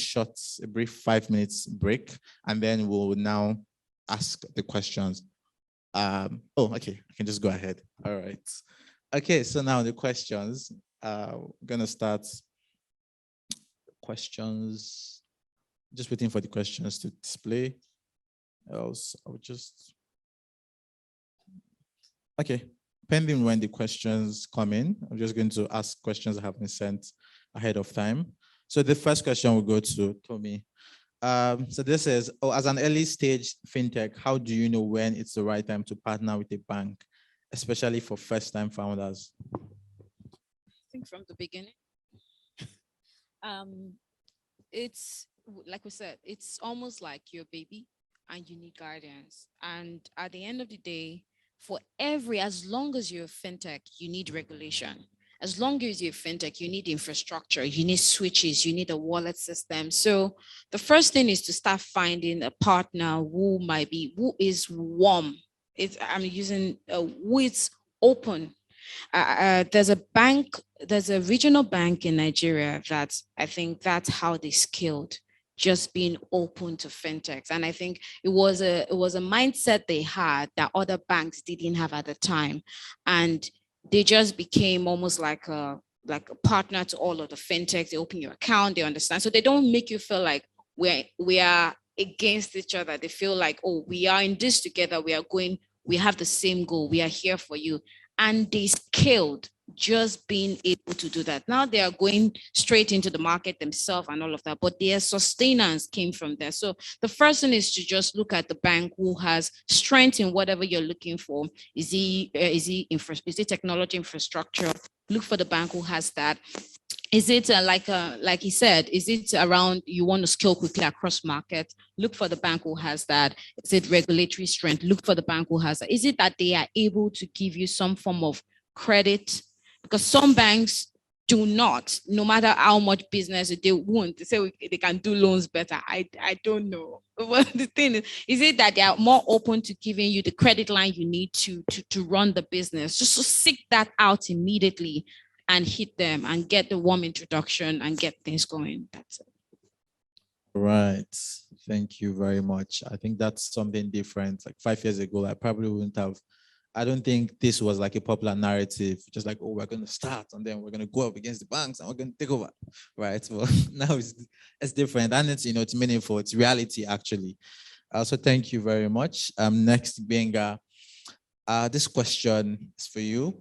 brief 5 minutes break, and then we'll now ask the questions. Okay, I can just go ahead. All right. Okay, so now the questions. We're gonna start questions. Just waiting for the questions to display. Else I'll just. Okay, pending when the questions come in, I'm just going to ask questions that have been sent ahead of time. So the first question will go to Tomi. So this is, as an early stage fintech, how do you know when it's the right time to partner with a bank, especially for first-time founders? I think from the beginning. It's like we said, it's almost like your baby and you need guidance. And at the end of the day, as long as you're a fintech, you need regulation. As long as you're fintech, you need infrastructure, you need switches, you need a wallet system. So the first thing is to start finding a partner who is warm. Who is open. There's a regional bank in Nigeria that I think that's how they scaled, just being open to fintechs. And I think it was a mindset they had that other banks didn't have at the time. And they just became almost like a partner to all of the fintechs. They open your account, they understand. So they don't make you feel like we are against each other. They feel like, oh, we are in this together. We have the same goal. We are here for you. And they scaled just being able to do that. Now they are going straight into the market themselves and all of that, but their sustenance came from there. So the first thing is to just look at the bank who has strength in whatever you're looking for. Is it technology infrastructure? Look for the bank who has that. Is it like he said, is it around you want to scale quickly across market? Look for the bank who has that. Is it regulatory strength? Look for the bank who has that. Is it that they are able to give you some form of credit? Because some banks do not, no matter how much business they want, they say they can do loans better. I don't know. But the thing is it that they are more open to giving you the credit line you need to run the business? Just to seek that out immediately and hit them and get the warm introduction and get things going. That's it. Right. Thank you very much. I think that's something different. Like 5 years ago, I don't think this was like a popular narrative, just like, oh, we're going to start and then we're going to go up against the banks and we're going to take over, right? Well, now it's different and it's meaningful. It's reality, actually. So thank you very much. Next, Gbenga, this question is for you.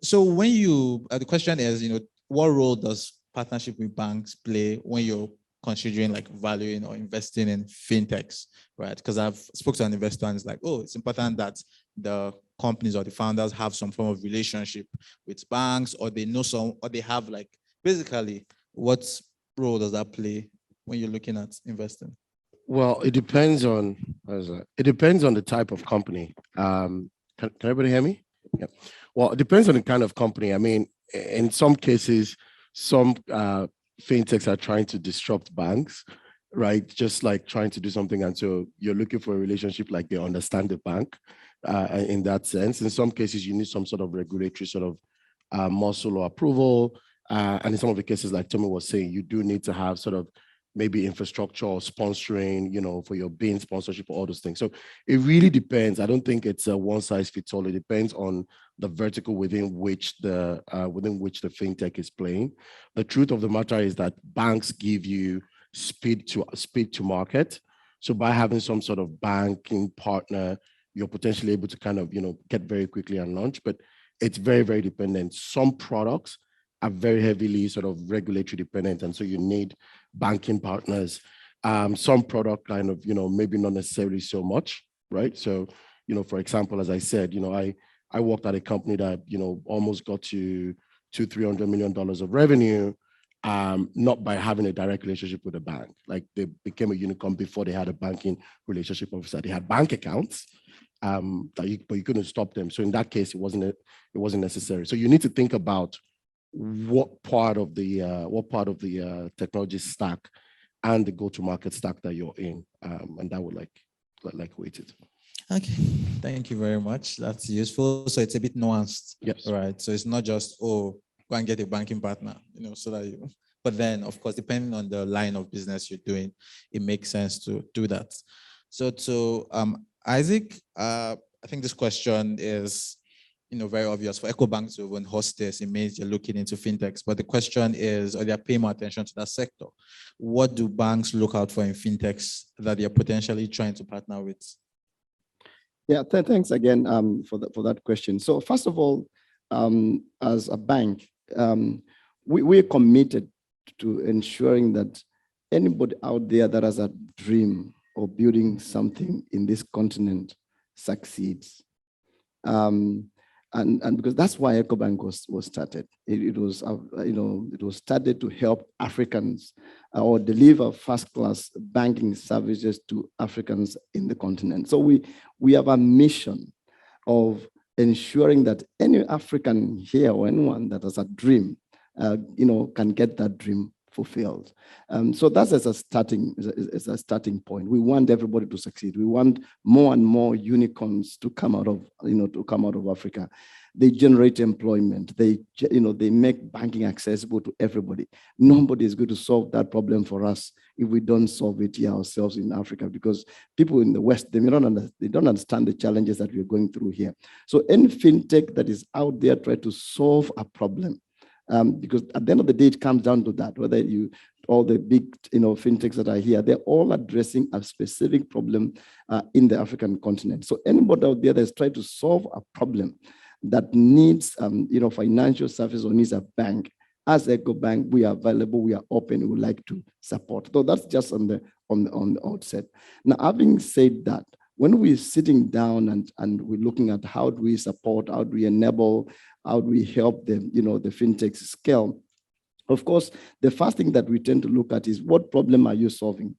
So when the question is, what role does partnership with banks play when you're considering like valuing or investing in fintechs, right? Because I've spoken to an investor and it's like, oh, it's important that the companies or the founders have some form of relationship with banks, or they know or they have like, basically, what role does that play when you're looking at investing? Well, it depends on the type of company. Can everybody hear me? Yeah. Well, it depends on the kind of company. I mean, in some cases, some fintechs are trying to disrupt banks, right? Just like trying to do something. And so you're looking for a relationship like they understand the bank in that sense. In some cases, you need some sort of regulatory sort of muscle or approval. And in some of the cases, like Tomi was saying, you do need to have sort of maybe infrastructure or sponsoring, for your BIN sponsorship or all those things. So it really depends. I don't think it's a one size fits all. It depends on the vertical within which the fintech is playing. The truth of the matter is that banks give you speed to market. So by having some sort of banking partner, you're potentially able to kind of, get very quickly and launch, but it's very, very dependent. Some products are very heavily sort of regulatory dependent. And so you need banking partners. Some product kind of, maybe not necessarily so much, right? So, for example, as I said, I worked at a company that, almost got to $200-300 million of revenue, not by having a direct relationship with a bank. Like, they became a unicorn before they had a banking relationship officer. They had bank accounts, but you couldn't stop them. So in that case, it wasn't necessary. So you need to think about what part of the technology stack and the go-to-market stack that you're in, and that would like weight it. Okay, thank you very much. That's useful. So it's a bit nuanced. Yes. Right. So it's not just, go and get a banking partner, so that you, but then of course, depending on the line of business you're doing, it makes sense to do that. So to Isaac, I think this question is, very obvious. For Ecobank to even host this, it means you're looking into fintechs. But the question is, are they paying more attention to that sector? What do banks look out for in fintechs that they're potentially trying to partner with? Yeah, thanks again for that question. So first of all, as a bank, we're committed to ensuring that anybody out there that has a dream of building something in this continent succeeds. And because that's why Ecobank was started. It was started to help Africans or deliver first-class banking services to Africans in the continent. So we have a mission of ensuring that any African here or anyone that has a dream, can get that dream fulfilled. So that's as a starting point. We want everybody to succeed. We want more and more unicorns to come out of Africa. They generate employment. They make banking accessible to everybody. Nobody is going to solve that problem for us if we don't solve it here ourselves in Africa, because people in the West, they don't understand the challenges that we're going through here. So any fintech that is out there trying to solve a problem, because at the end of the day, it comes down to that, whether all the big fintechs that are here, they're all addressing a specific problem in the African continent. So anybody out there that's trying to solve a problem that needs financial service or needs a bank, as Ecobank, we are available, we are open, we would like to support. So that's just on the outset. Now, having said that, when we're sitting down and we're looking at how do we support, how do we enable, how do we help them, the fintech scale, of course, the first thing that we tend to look at is what problem are you solving?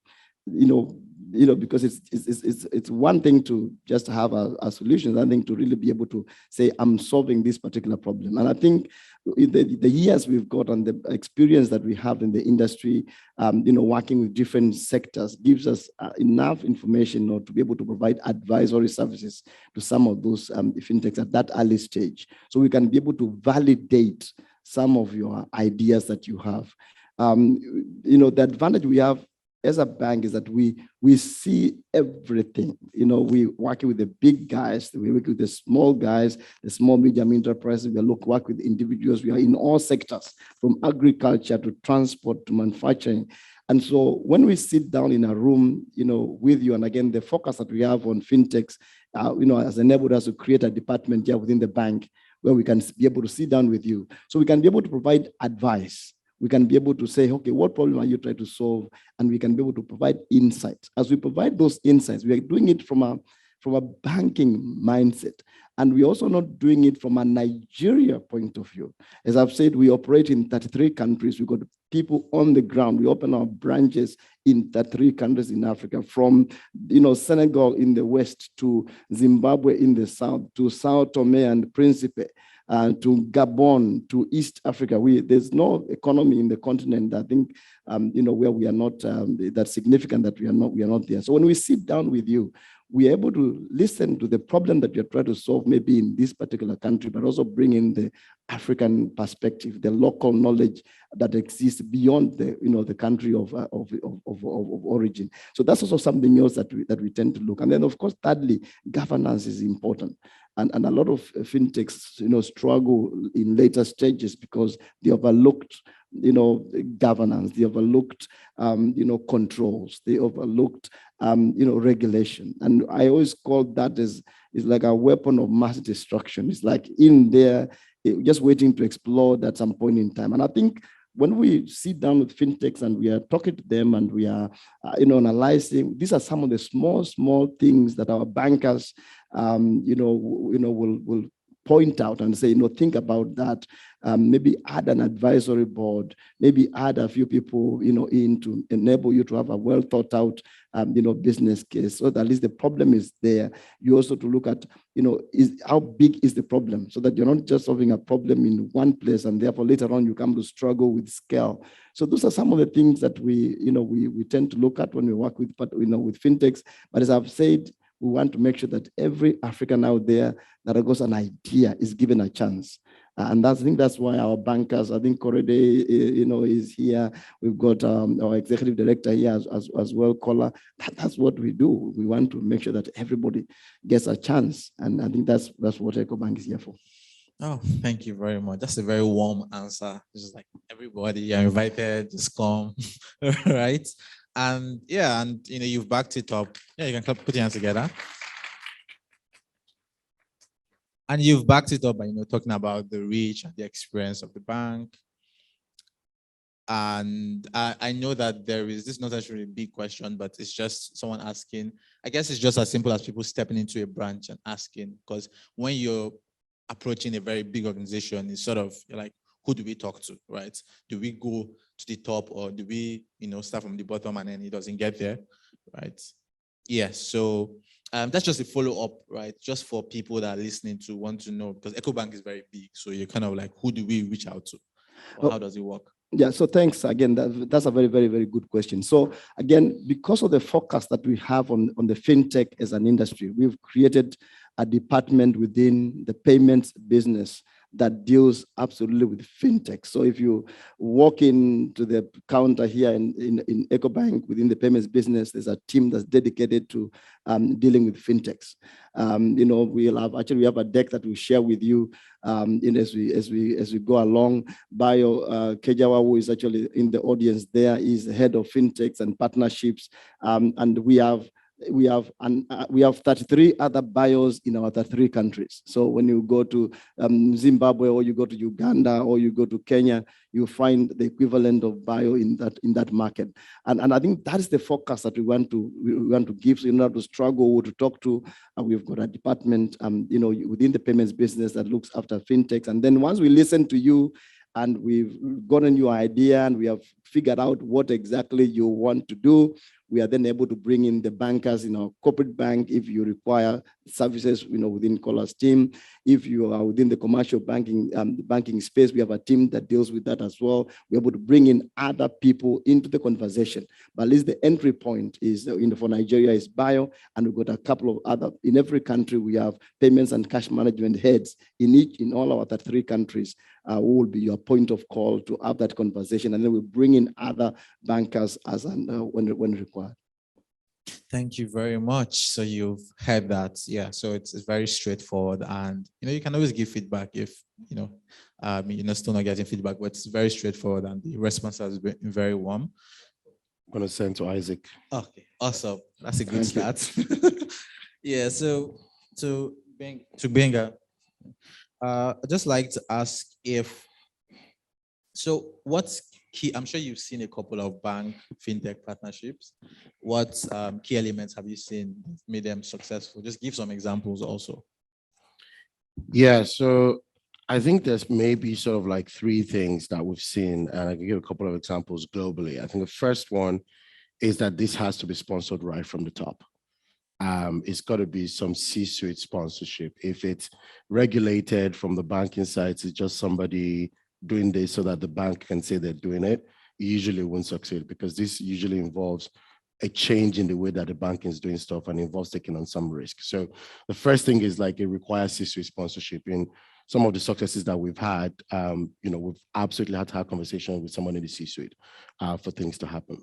Because it's one thing to just have a solution, another thing to really be able to say, I'm solving this particular problem. And I think the years we've got and the experience that we have in the industry, working with different sectors gives us enough information to be able to provide advisory services to some of those fintechs at that early stage. So we can be able to validate some of your ideas that you have. The advantage we have as a bank is that we see everything. We working with the big guys, we work with the small guys, the small medium enterprises. We work with individuals. We are in all sectors, from agriculture to transport to manufacturing. And so when we sit down in a room, with you, and again, the focus that we have on fintechs, has enabled us to create a department here within the bank where we can be able to sit down with you. So we can be able to provide advice. We can be able to say, okay, what problem are you trying to solve? And we can be able to provide insights. As we provide those insights, we are doing it from a banking mindset. And we're also not doing it from a Nigeria point of view. As I've said, we operate in 33 countries. We've got people on the ground. We open our branches in 33 countries in Africa, from Senegal in the west to Zimbabwe in the south to Sao Tome and Principe. To Gabon, to East Africa. There's no economy in the continent, I think, where we are not that significant that we are not there. So when we sit down with you, we are able to listen to the problem that you're trying to solve, maybe in this particular country, but also bring in the African perspective, the local knowledge that exists beyond the country of origin. So that's also something else that we tend to look. And then, of course, thirdly, governance is important. And a lot of fintechs, struggle in later stages because they overlooked, governance, they overlooked, controls, they overlooked, regulation. And I always call that is like a weapon of mass destruction. It's like in there, just waiting to explode at some point in time. And I think when we sit down with fintechs and we are talking to them and we are, analyzing, these are some of the small things that our bankers, will point out and say, think about that. Maybe add an advisory board, maybe add a few people, in to enable you to have a well thought out, business case. So that at least the problem is there. You also to look at, how big is the problem, so that you're not just solving a problem in one place and therefore later on you come to struggle with scale. So those are some of the things that we tend to look at when we work with fintechs. But as I've said, we want to make sure that every African out there that has got an idea is given a chance. And I think that's why our bankers, I think Korede, is here. We've got our executive director here as well, Kola. That's what we do. We want to make sure that everybody gets a chance. And I think that's what Ecobank is here for. Oh, thank you very much. That's a very warm answer. It's just like, everybody, you're invited, just come, right? And yeah, and you've backed it up. Yeah, you can put your hands together. And you've backed it up by talking about the reach and the experience of the bank. And I know that this is not necessarily a big question, but it's just someone asking. I guess it's just as simple as people stepping into a branch and asking, because when you're approaching a very big organization, it's sort of, you're like, who do we talk to, right? Do we go to the top, or do we, start from the bottom and then it doesn't get there, right? Yeah, so that's just a follow-up, right? Just for people that are listening to want to know, because Ecobank is very big. So you're kind of like, who do we reach out to? Or how does it work? Yeah, so thanks again. That's a very, very, very good question. So again, because of the focus that we have on the fintech as an industry, we've created a department within the payments business that deals absolutely with fintech. So if you walk into the counter here in Ecobank within the payments business, there's a team that's dedicated to dealing with fintechs. We have a deck that we share with you as we go along. Bayo Kejawa, who is actually in the audience there, is the head of fintechs and partnerships, and we have 33 other bios in our 33 countries. So when you go to Zimbabwe, or you go to Uganda, or you go to Kenya, you find the equivalent of bio in that market. And I think that is the focus that we want to give. So you don't have to struggle to talk to. We've got a department, within the payments business that looks after fintechs. And then once we listen to you, and we've gotten your idea, and we have figured out what exactly you want to do, we are then able to bring in the bankers in our corporate bank if you require services, within Kola's team. If you are within the commercial banking space, we have a team that deals with that as well. We're able to bring in other people into the conversation. But at least the entry point is, for Nigeria is bio, and we've got a couple of other. In every country, we have payments and cash management heads in all our 33 countries. Who will be your point of call to have that conversation, and then we'll bring in other bankers when required. Thank you very much. So you've heard that, yeah. So it's very straightforward, and you can always give feedback if you're still not getting feedback, but it's very straightforward, and the response has been very warm. I'm gonna send to Isaac. Okay, awesome. That's a good start. Yeah. So to Gbenga, I'd just like to ask what's key? I'm sure you've seen a couple of bank fintech partnerships. What key elements have you seen that made them successful? Just give some examples also. Yeah, so I think there's maybe sort of like three things that we've seen, and I can give a couple of examples globally. I think the first one is that this has to be sponsored right from the top. It's got to be some C-suite sponsorship. If it's regulated from the banking side, it's just somebody doing this so that the bank can say they're doing it, it usually won't succeed, because this usually involves a change in the way that the bank is doing stuff and involves taking on some risk. So the first thing is like it requires C-suite sponsorship. In some of the successes that we've had, we've absolutely had to have conversations with someone in the C-suite for things to happen.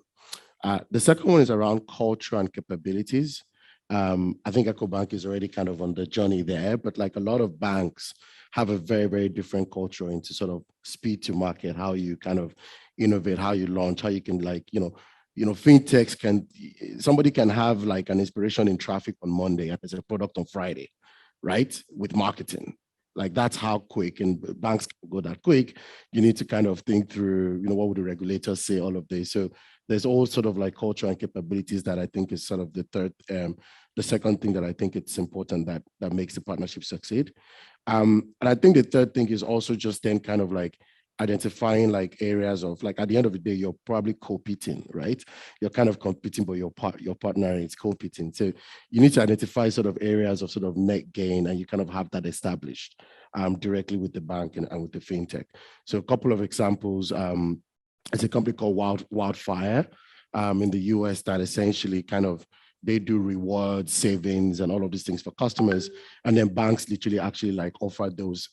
The second one is around culture and capabilities. I think Ecobank is already kind of on the journey there, but like a lot of banks have a very, very different culture into sort of speed to market, how you kind of innovate, how you launch, how you can fintechs somebody can have like an inspiration in traffic on Monday and there's a product on Friday, right? With marketing. Like that's how quick, and banks can go that quick. You need to kind of think through, what would the regulators say, all of this. So there's all sort of like culture and capabilities that I think is sort of the the second thing that I think it's important that makes the partnership succeed. And I think the third thing is also just then kind of like identifying like areas of like, at the end of the day, you're probably competing, right? You're kind of competing, but your partner is competing. So you need to identify sort of areas of sort of net gain, and you kind of have that established directly with the bank and with the fintech. So a couple of examples, it's a company called Wildfire in the US that essentially kind of, they do rewards, savings, and all of these things for customers. And then banks literally actually like offer those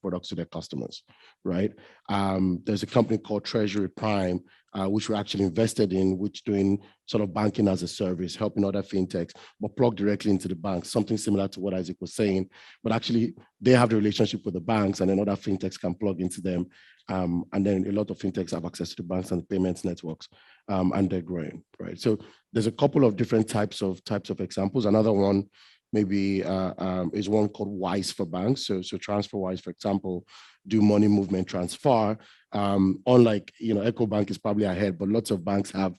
products to their customers, right? There's a company called Treasury Prime, which we actually invested in, which doing sort of banking as a service, helping other fintechs, but plug directly into the banks, something similar to what Isaac was saying. But actually, they have the relationship with the banks, and then other fintechs can plug into them. And then a lot of fintechs have access to the banks and the payments networks, and they're growing, right? So there's a couple of different types of examples. Another one maybe is one called Wise for Banks. So TransferWise, for example, do money movement transfer. Unlike, Ecobank is probably ahead, but lots of banks have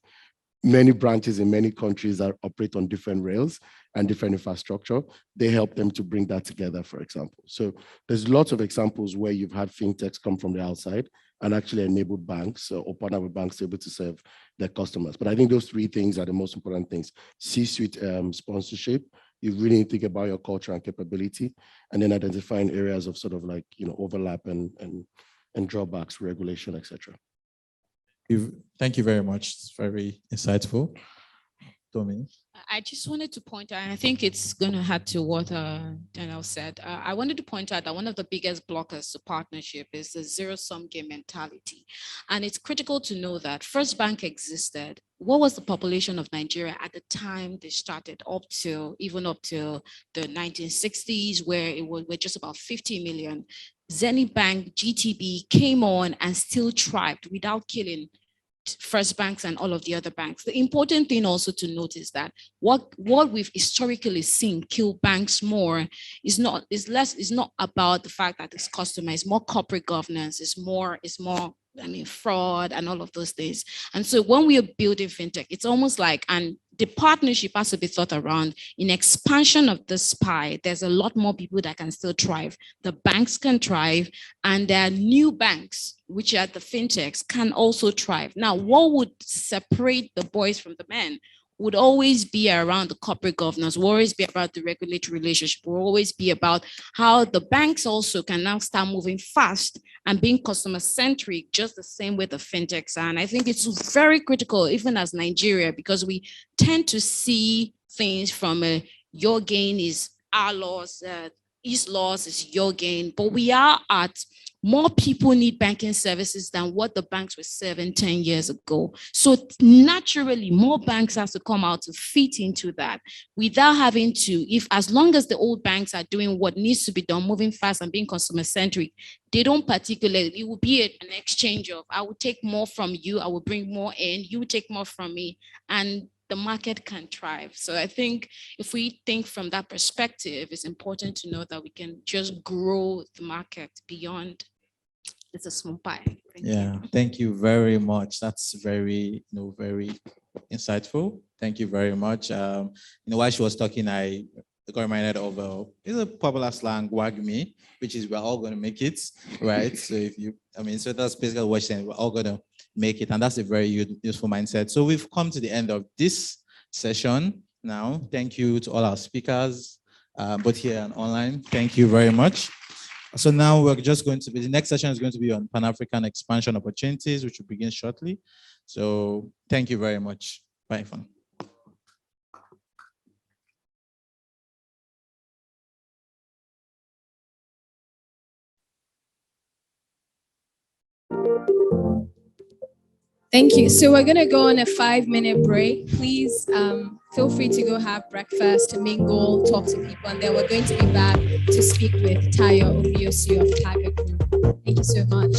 many branches in many countries that operate on different rails and different infrastructure. They help them to bring that together, for example. So there's lots of examples where you've had fintechs come from the outside and actually enabled banks or partner with banks to be able to serve their customers. But I think those three things are the most important things. C-suite sponsorship, you really need to think about your culture and capability, and then identifying areas of sort of like, overlap and drawbacks, regulation, etc. Thank you very much. It's very insightful. Tomi. I just wanted to point out, and I think it's going to add to what Daniel said. I wanted to point out that one of the biggest blockers to partnership is the zero-sum game mentality. And it's critical to know that First Bank existed. What was the population of Nigeria at the time they started, even up to the 1960s, where it was just about 50 million. Zenith Bank, GTB came on and still thrived without killing First Banks and all of the other banks. The important thing also to note is that what we've historically seen kill banks more is not about the fact that it's customer, it's more corporate governance, it's more fraud and all of those things. And so when we are building fintech, it's almost like, and the partnership has to be thought around in expansion of this pie. There's a lot more people that can still thrive. The banks can thrive, and there are new banks, which are the fintechs, can also thrive. Now, what would separate the boys from the men would always be around the corporate governance, will always be about the regulatory relationship, will always be about how the banks also can now start moving fast and being customer-centric, just the same way the fintechs are. And I think it's very critical, even as Nigeria, because we tend to see things from your gain is our loss, his loss is your gain, but we are at more people need banking services than what the banks were serving 10 years ago. So naturally, more banks have to come out to fit into that without having to, as long as the old banks are doing what needs to be done, moving fast and being customer-centric, they don't particularly, it will be an exchange of, I will take more from you, I will bring more in, you take more from me, and the market can thrive. So I think if we think from that perspective, it's important to know that we can just grow the market beyond it's a small pie. Thank you very much. That's very, very insightful. Thank you very much. While she was talking, I got reminded of it's a popular slang, wag me, which is we're all going to make it, right? So so that's basically what she's saying, we're all going to make it, and that's a very useful mindset. So we've come to the end of this session now. Thank you to all our speakers, both here and online. Thank you very much. So now we're just going to be, the next session is going to be on Pan-African expansion opportunities, which will begin shortly. So thank you very much. Bye for now. Thank you. So we're going to go on a 5-minute break. Please feel free to go have breakfast, mingle, talk to people, and then we're going to be back to speak with Tayo Oviosu of Paga Group. Thank you so much.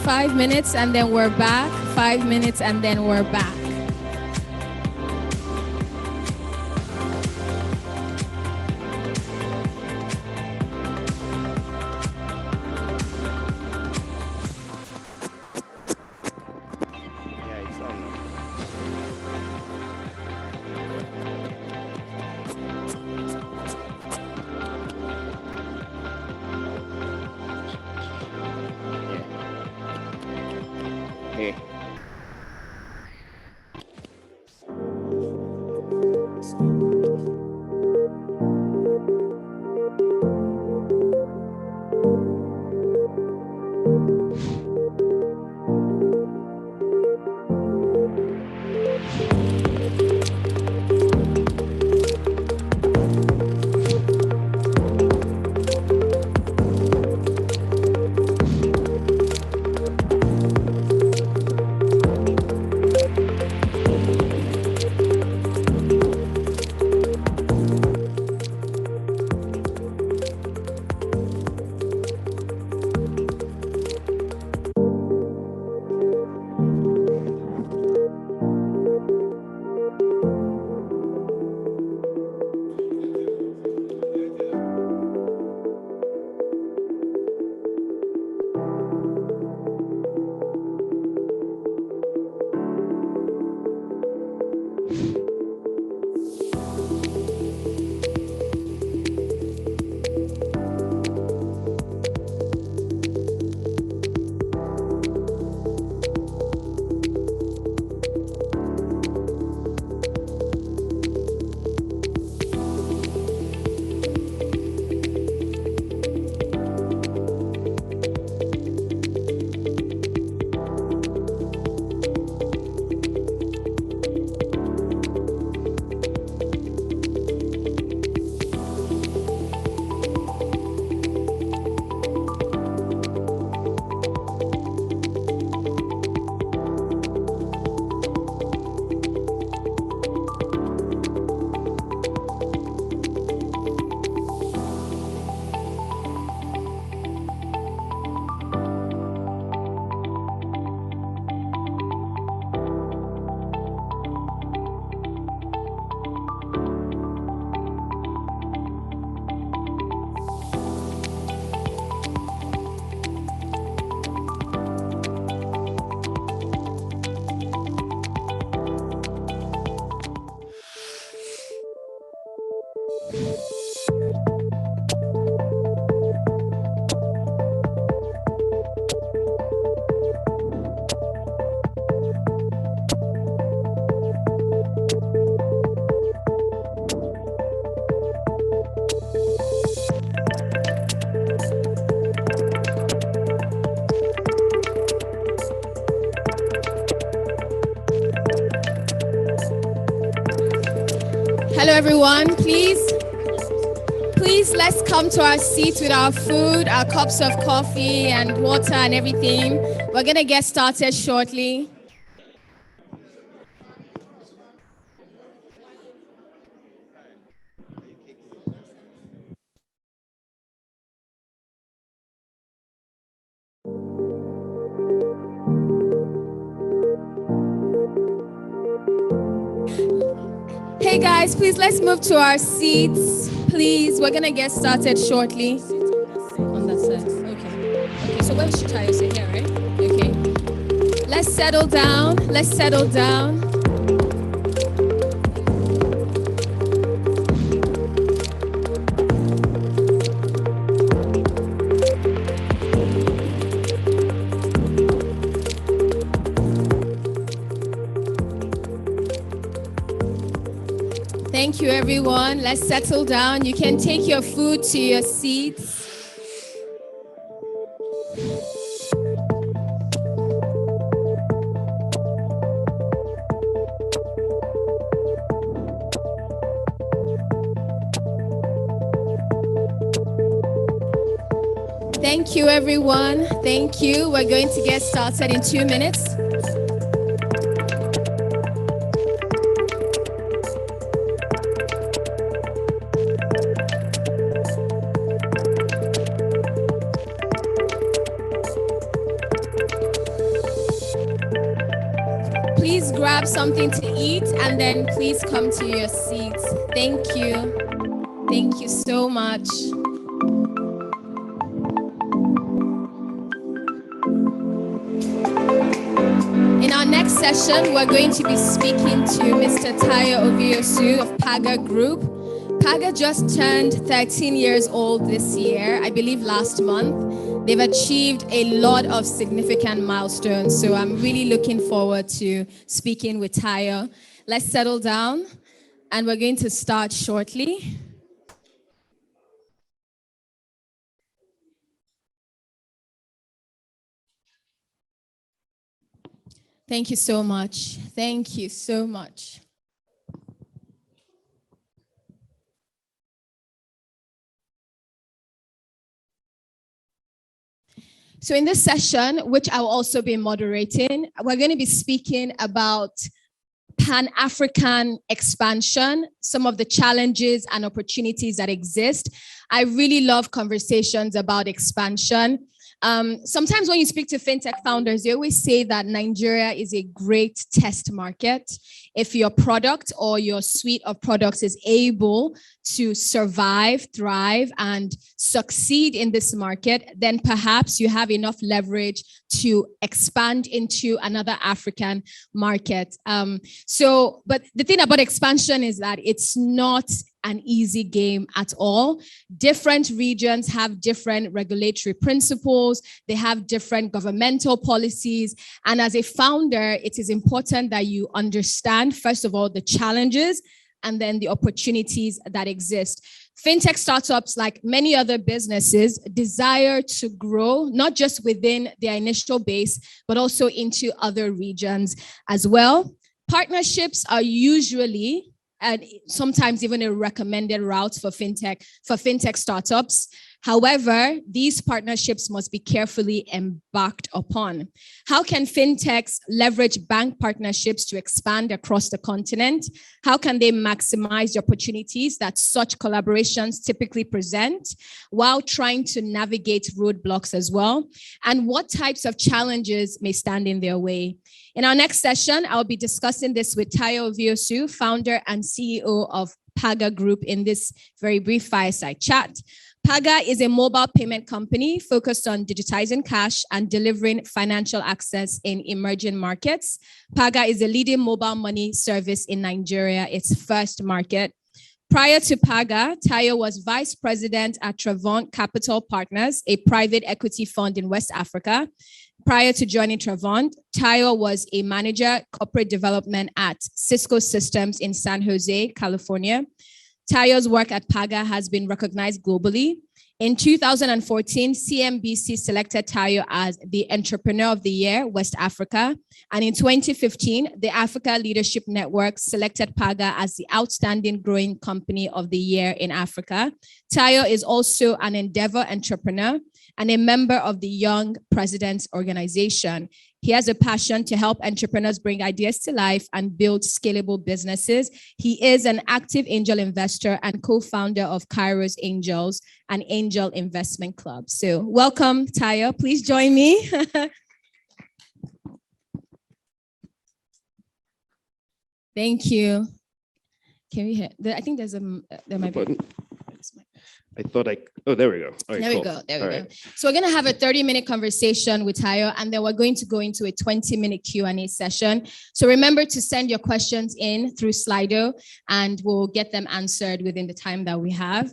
5 minutes and then we're back. 5 minutes and then we're back. Hello, everyone. Please, let's come to our seats with our food, our cups of coffee and water and everything. We're going to get started shortly. Hey guys, please let's move to our seats. Please, we're gonna get started shortly. On that side. Okay, so where should I sit here, right? Okay. Let's settle down. Thank you, everyone. Let's settle down. You can take your food to your seats. Thank you, everyone. Thank you. We're going to get started in 2 minutes. grab something to eat, and then please come to your seats. Thank you. Thank you so much. In our next session, we're going to be speaking to Mr. Tayo Oviosu of Paga Group. Paga just turned 13 years old this year, I believe last month. They've achieved a lot of significant milestones, so I'm really looking forward to speaking with Tayo. Let's settle down, and we're going to start shortly. Thank you so much. Thank you so much. So in this session, which I'll also be moderating, we're going to be speaking about Pan-African expansion, some of the challenges and opportunities that exist. I really love conversations about expansion. Sometimes when you speak to fintech founders, they always say that Nigeria is a great test market. If your product or your suite of products is able to survive, thrive, and succeed in this market, then perhaps you have enough leverage to expand into another African market. But the thing about expansion is that it's not an easy game at all. Different regions have different regulatory principles. They have different governmental policies. And as a founder, it is important that you understand, first of all, the challenges and then the opportunities that exist. Fintech startups, like many other businesses, desire to grow, not just within their initial base, but also into other regions as well. Partnerships are usually, and sometimes even a recommended route for fintech startups. However, these partnerships must be carefully embarked upon. How can fintechs leverage bank partnerships to expand across the continent? How can they maximize the opportunities that such collaborations typically present while trying to navigate roadblocks as well? And what types of challenges may stand in their way? In our next session, I'll be discussing this with Tayo Oviosu, founder and CEO of Paga Group, in this very brief fireside chat. Paga is a mobile payment company focused on digitizing cash and delivering financial access in emerging markets. Paga is a leading mobile money service in Nigeria, its first market. Prior to Paga, Tayo was vice president at Trevant Capital Partners, a private equity fund in West Africa. Prior to joining Trevant, Tayo was a manager corporate development at Cisco Systems in San Jose, California. Tayo's work at Paga has been recognized globally. In 2014, CNBC selected Tayo as the Entrepreneur of the Year, West Africa. And in 2015, the Africa Leadership Network selected Paga as the Outstanding Growing Company of the Year in Africa. Tayo is also an Endeavor entrepreneur and a member of the Young Presidents Organization. He has a passion to help entrepreneurs bring ideas to life and build scalable businesses. He is an active angel investor and co-founder of Kairos Angels, an angel investment club. So welcome, Tayo. Please join me. Thank you. Can we hear? I think there might be. I thought oh, there we go. All right, there cool. we go. There we go. So we're going to have a 30-minute conversation with Tayo, and then we're going to go into a 20-minute Q&A session. So remember to send your questions in through Slido, and we'll get them answered within the time that we have.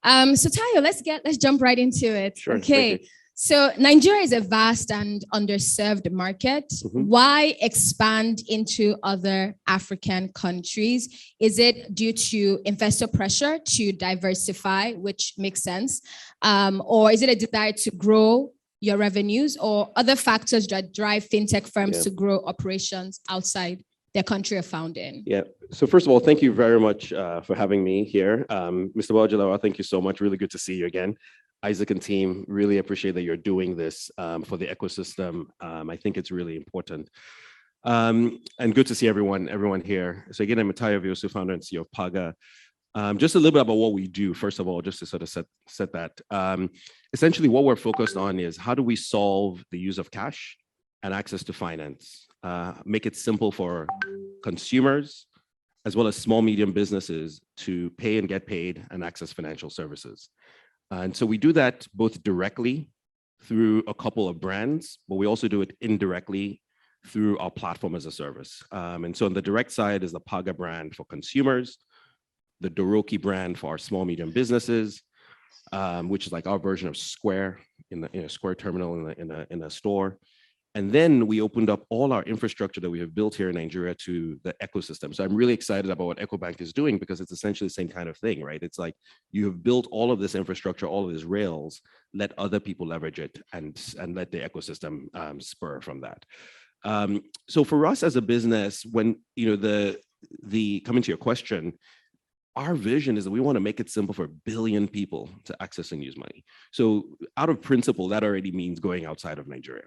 So Tayo, let's jump right into it. Sure. Okay. So Nigeria is a vast and underserved market. Mm-hmm. Why expand into other African countries? Is it due to investor pressure to diversify, which makes sense? Or is it a desire to grow your revenues, or other factors that drive fintech firms to grow operations outside their country of founding? Yeah. So first of all, thank you very much for having me here. Mr. Bolaji, thank you so much. Really good to see you again. Isaac and team, really appreciate that you're doing this for the ecosystem. I think it's really important. And good to see everyone here. So again, I'm Tayo Oviosu, founder and CEO of Paga. Just a little bit about what we do, first of all, just to sort of set that. Essentially, what we're focused on is how do we solve the use of cash and access to finance, make it simple for consumers, as well as small, medium businesses to pay and get paid and access financial services. And so we do that both directly through a couple of brands, but we also do it indirectly through our platform as a service. And so on the direct side is the Paga brand for consumers, the Doroki brand for our small, medium businesses, which is like our version of Square in a Square terminal in a store. And then we opened up all our infrastructure that we have built here in Nigeria to the ecosystem. So I'm really excited about what Ecobank is doing because it's essentially the same kind of thing, right? It's like you have built all of this infrastructure, all of these rails, let other people leverage it and let the ecosystem spur from that. So for us as a business, when, you know, coming to your question, our vision is that we want to make it simple for 1 billion people to access and use money. So out of principle, that already means going outside of Nigeria.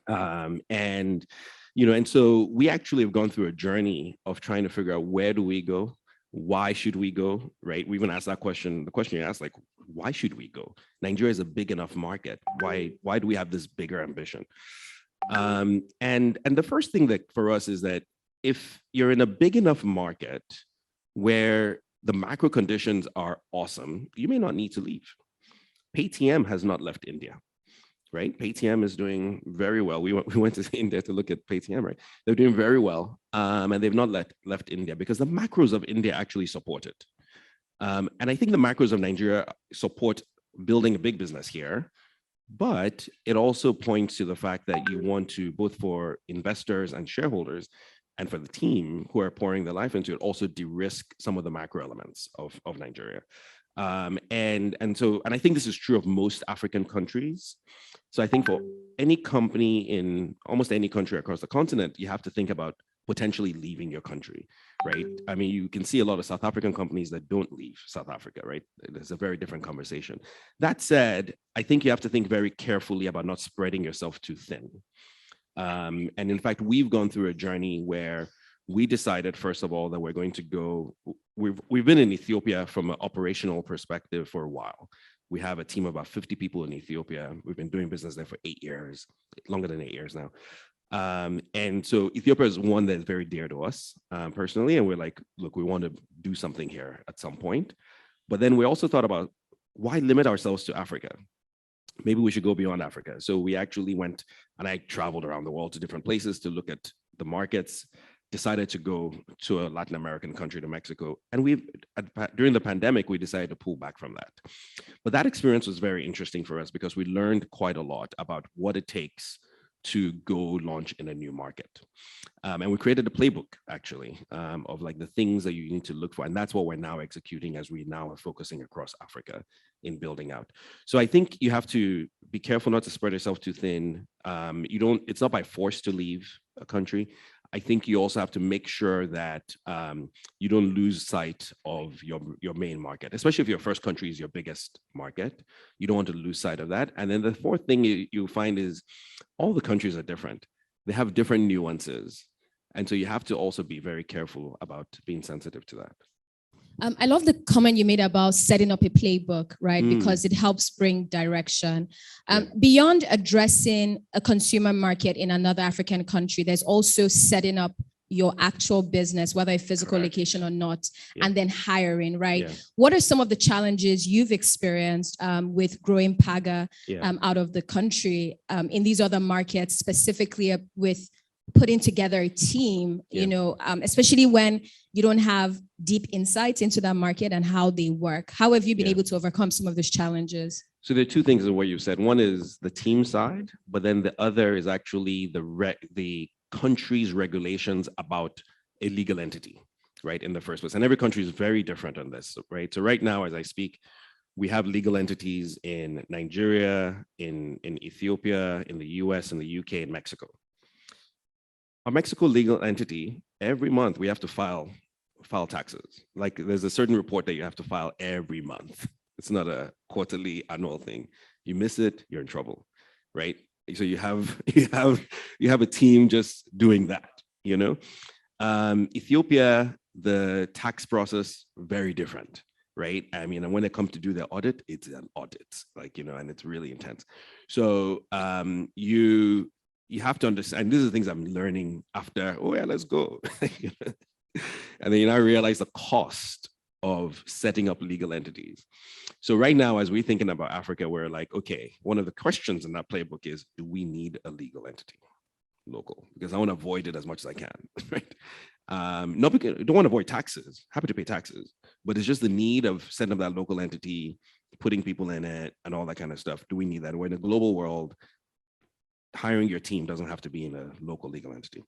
And so we actually have gone through a journey of trying to figure out where do we go? Why should we go, right? We even asked that question, the question you asked, like, why should we go? Nigeria is a big enough market. Why do we have this bigger ambition? And the first thing that for us is that if you're in a big enough market where the macro conditions are awesome, you may not need to leave. Paytm has not left India, right? Paytm is doing very well. We went to India to look at Paytm, right? They're doing very well, and they've not left India because the macros of India actually support it. And I think the macros of Nigeria support building a big business here, but it also points to the fact that you want to, both for investors and shareholders, and for the team who are pouring their life into it, also de-risk some of the macro elements of Nigeria. And I think this is true of most African countries. So I think for any company in almost any country across the continent, you have to think about potentially leaving your country, right? I mean, you can see a lot of South African companies that don't leave South Africa, right? There's a very different conversation. That said, I think you have to think very carefully about not spreading yourself too thin. And in fact, we've gone through a journey where we decided, first of all, that we're going to go, we've been in Ethiopia from an operational perspective for a while. We have a team of about 50 people in Ethiopia. We've been doing business there for 8 years, longer than 8 years now. And so Ethiopia is one that's very dear to us personally. And we're like, look, we want to do something here at some point. But then we also thought about, why limit ourselves to Africa? Maybe we should go beyond Africa. So we actually went, and I traveled around the world to different places to look at the markets, decided to go to a Latin American country, to Mexico. And during the pandemic, we decided to pull back from that. But that experience was very interesting for us because we learned quite a lot about what it takes to go launch in a new market. And we created a playbook, actually, of like the things that you need to look for. And that's what we're now executing as we now are focusing across Africa in building out. So I think you have to be careful not to spread yourself too thin. It's not by force to leave a country. I think you also have to make sure that you don't lose sight of your main market, especially if your first country is your biggest market. You don't want to lose sight of that. And then the fourth thing you find is all the countries are different. They have different nuances. And so you have to also be very careful about being sensitive to that. I love the comment you made about setting up a playbook, right? Because it helps bring direction. Beyond addressing a consumer market in another African country, there's also setting up your actual business, whether a physical location or not, and then hiring, right? What are some of the challenges you've experienced with growing Paga out of the country in these other markets, specifically with putting together a team, especially when you don't have deep insights into that market and how they work? How have you been able to overcome some of those challenges? So there are two things in what you said. One is the team side, but then the other is actually the country's regulations about a legal entity, right, in the first place. And every country is very different on this, right? So right now, as I speak, we have legal entities in Nigeria, in Ethiopia, in the US, in the UK, and Mexico. Our Mexico legal entity, every month we have to file taxes. Like there's a certain report that you have to file every month. It's not a quarterly, annual thing. You miss it, you're in trouble, right? So you have a team just doing that, Ethiopia, the tax process, very different, right? I mean, and when they come to do their audit, it's an audit, and it's really intense. So you have to understand, these are the things I'm learning after, oh yeah, let's go. And then I realize the cost of setting up legal entities. So right now, as we're thinking about Africa, we're like, okay, one of the questions in that playbook is, do we need a legal entity local? Because I want to avoid it as much as I can, right? Not because I don't want to avoid taxes, happy to pay taxes, but it's just the need of setting up that local entity, putting people in it and all that kind of stuff. Do we need that? We're in a global world. Hiring your team doesn't have to be in a local legal entity,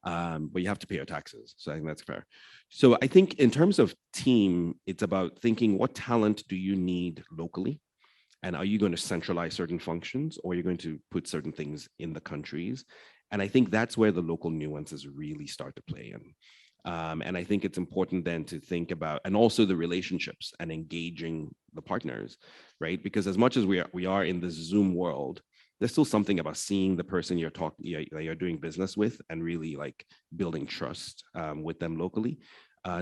but you have to pay your taxes. So I think that's fair. So I think in terms of team, it's about thinking, what talent do you need locally? And are you going to centralize certain functions, or are you going to put certain things in the countries? And I think that's where the local nuances really start to play in. And I think it's important then to think about, and also the relationships and engaging the partners, right? Because as much as we are in this Zoom world, there's still something about seeing the person you're doing business with and really like building trust with them locally.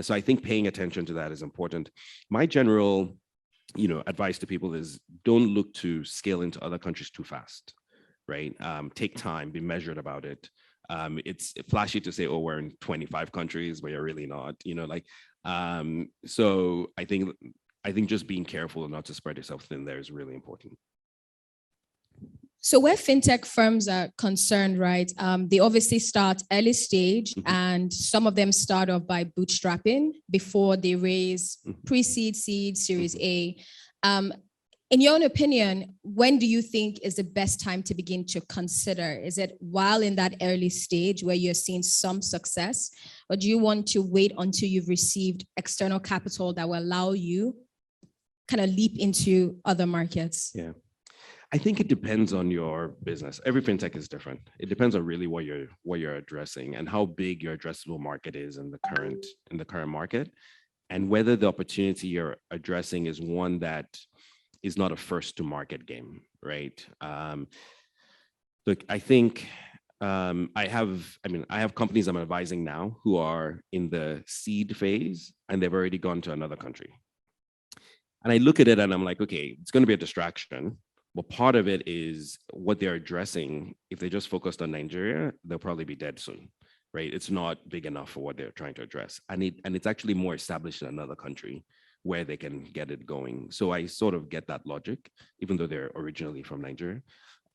So I think paying attention to that is important. My general, advice to people is, don't look to scale into other countries too fast, right? Take time, be measured about it. It's flashy to say, oh, we're in 25 countries, but you're really not, so I think just being careful and not to spread yourself thin there is really important. So where fintech firms are concerned, right, they obviously start early stage, and some of them start off by bootstrapping before they raise pre-seed, seed, Series A. In your own opinion, when do you think is the best time to begin to consider? Is it while in that early stage where you're seeing some success, or do you want to wait until you've received external capital that will allow you kind of leap into other markets? Yeah. I think it depends on your business. Every fintech is different. It depends on really what you're addressing and how big your addressable market is in the current market, and whether the opportunity you're addressing is one that is not a first to market game, right? Look, I think I have companies I'm advising now who are in the seed phase and they've already gone to another country. And I look at it and I'm like, okay, it's going to be a distraction. But part of it is what they're addressing. If they just focused on Nigeria, they'll probably be dead soon, right? It's not big enough for what they're trying to address. And it's actually more established in another country where they can get it going. So I sort of get that logic, even though they're originally from Nigeria.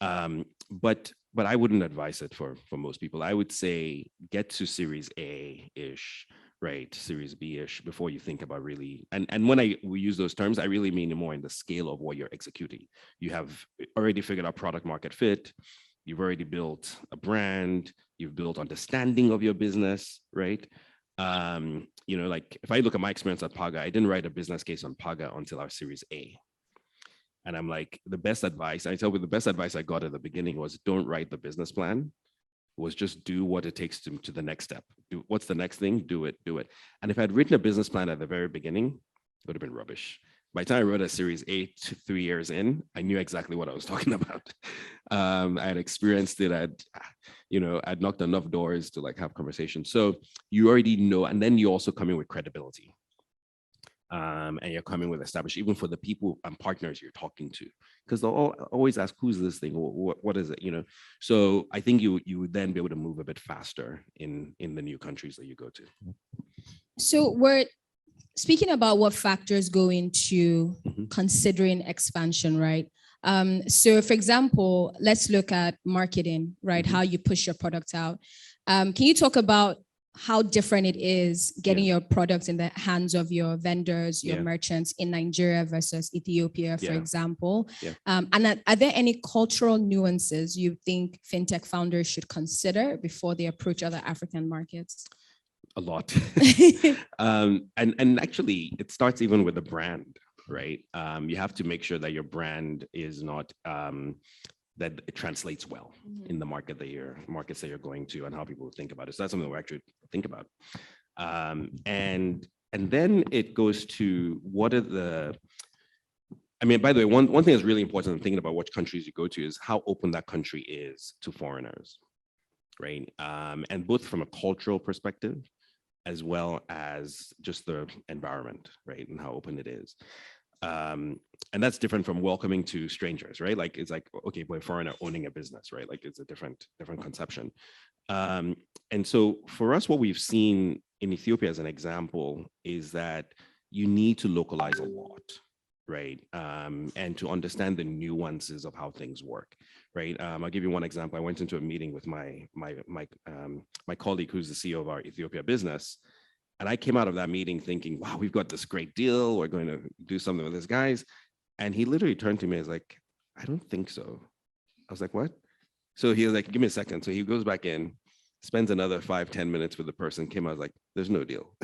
But I wouldn't advise it for most people. I would say get to Series A-ish, right? Series B-ish before you think about really, and when we use those terms, I really mean more in the scale of what you're executing. You have already figured out product market fit. You've already built a brand. You've built understanding of your business, right? Like if I look at my experience at Paga, I didn't write a business case on Paga until our Series A. And I'm like, the best advice I got at the beginning was, don't write the business plan, was just do what it takes to the next step. What's the next thing? Do it. And if I had written a business plan at the very beginning, it would have been rubbish. By the time I wrote a Series A 3 years in, I knew exactly what I was talking about. I had experienced it. I'd knocked enough doors to like have conversations. So you already know, and then you also come in with credibility. And you're coming with established, even for the people and partners you're talking to, because they'll always ask, who's this thing? What is it? So I think you would then be able to move a bit faster in the new countries that you go to. So we're speaking about what factors go into considering expansion, right? So for example, let's look at marketing, right? How you push your product out. Can you talk about how different it is getting your products in the hands of your vendors, your merchants in Nigeria versus Ethiopia, for example? And are there any cultural nuances you think fintech founders should consider before they approach other African markets? A lot. And actually, it starts even with the brand, right? You have to make sure that your brand is not that it translates well in the markets that you're going to, and how people think about it. So that's something we actually think about. And then it goes to what are the, by the way, one thing that's really important in thinking about which countries you go to is how open that country is to foreigners, right? And both from a cultural perspective, as well as just the environment, right? And how open it is. And that's different from welcoming to strangers, right? Like it's like, okay, but a foreigner owning a business, right? Like it's a different conception. And so for us, what we've seen in Ethiopia as an example is that you need to localize a lot, right? And to understand the nuances of how things work, right? I'll give you one example. I went into a meeting with my colleague who's the CEO of our Ethiopia business. And I came out of that meeting thinking, wow, we've got this great deal. We're going to do something with these guys. And he literally turned to me and was like, I don't think so. I was like, what? So he was like, give me a second. So he goes back in, spends another 5-10 minutes with the person, came out, I was like, there's no deal.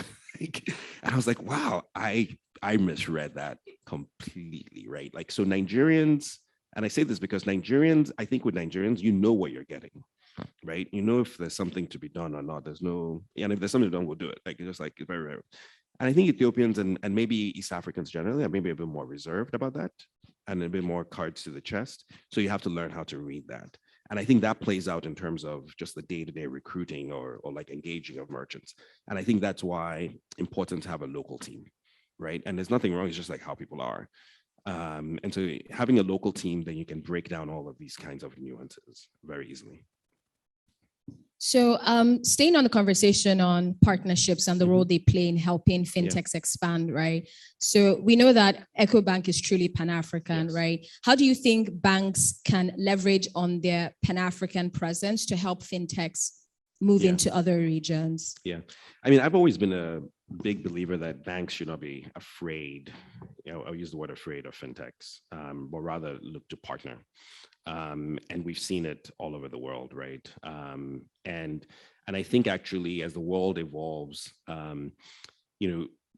And I was like, wow, I misread that completely, right? Like, so Nigerians, and I say this because Nigerians, I think with Nigerians, you know what you're getting, right? You know if there's something to be done or not. There's no, and if there's something done, we'll do it. Like, it's just like, it's very rare. And I think Ethiopians and maybe East Africans generally are maybe a bit more reserved about that and a bit more cards to the chest. So you have to learn how to read that. And I think that plays out in terms of just the day-to-day recruiting or like engaging of merchants. And I think that's why important to have a local team, right? And there's nothing wrong, it's just like how people are. And so having a local team, then you can break down all of these kinds of nuances very easily. So staying on the conversation on partnerships and the role they play in helping fintechs expand, right? So we know that Ecobank is truly Pan-African, right? How do you think banks can leverage on their Pan-African presence to help fintechs move into other regions? Yeah, I mean, I've always been a big believer that banks should not be afraid, I'll use the word afraid of fintechs, but rather look to partner. And we've seen it all over the world, right? And I think actually as the world evolves,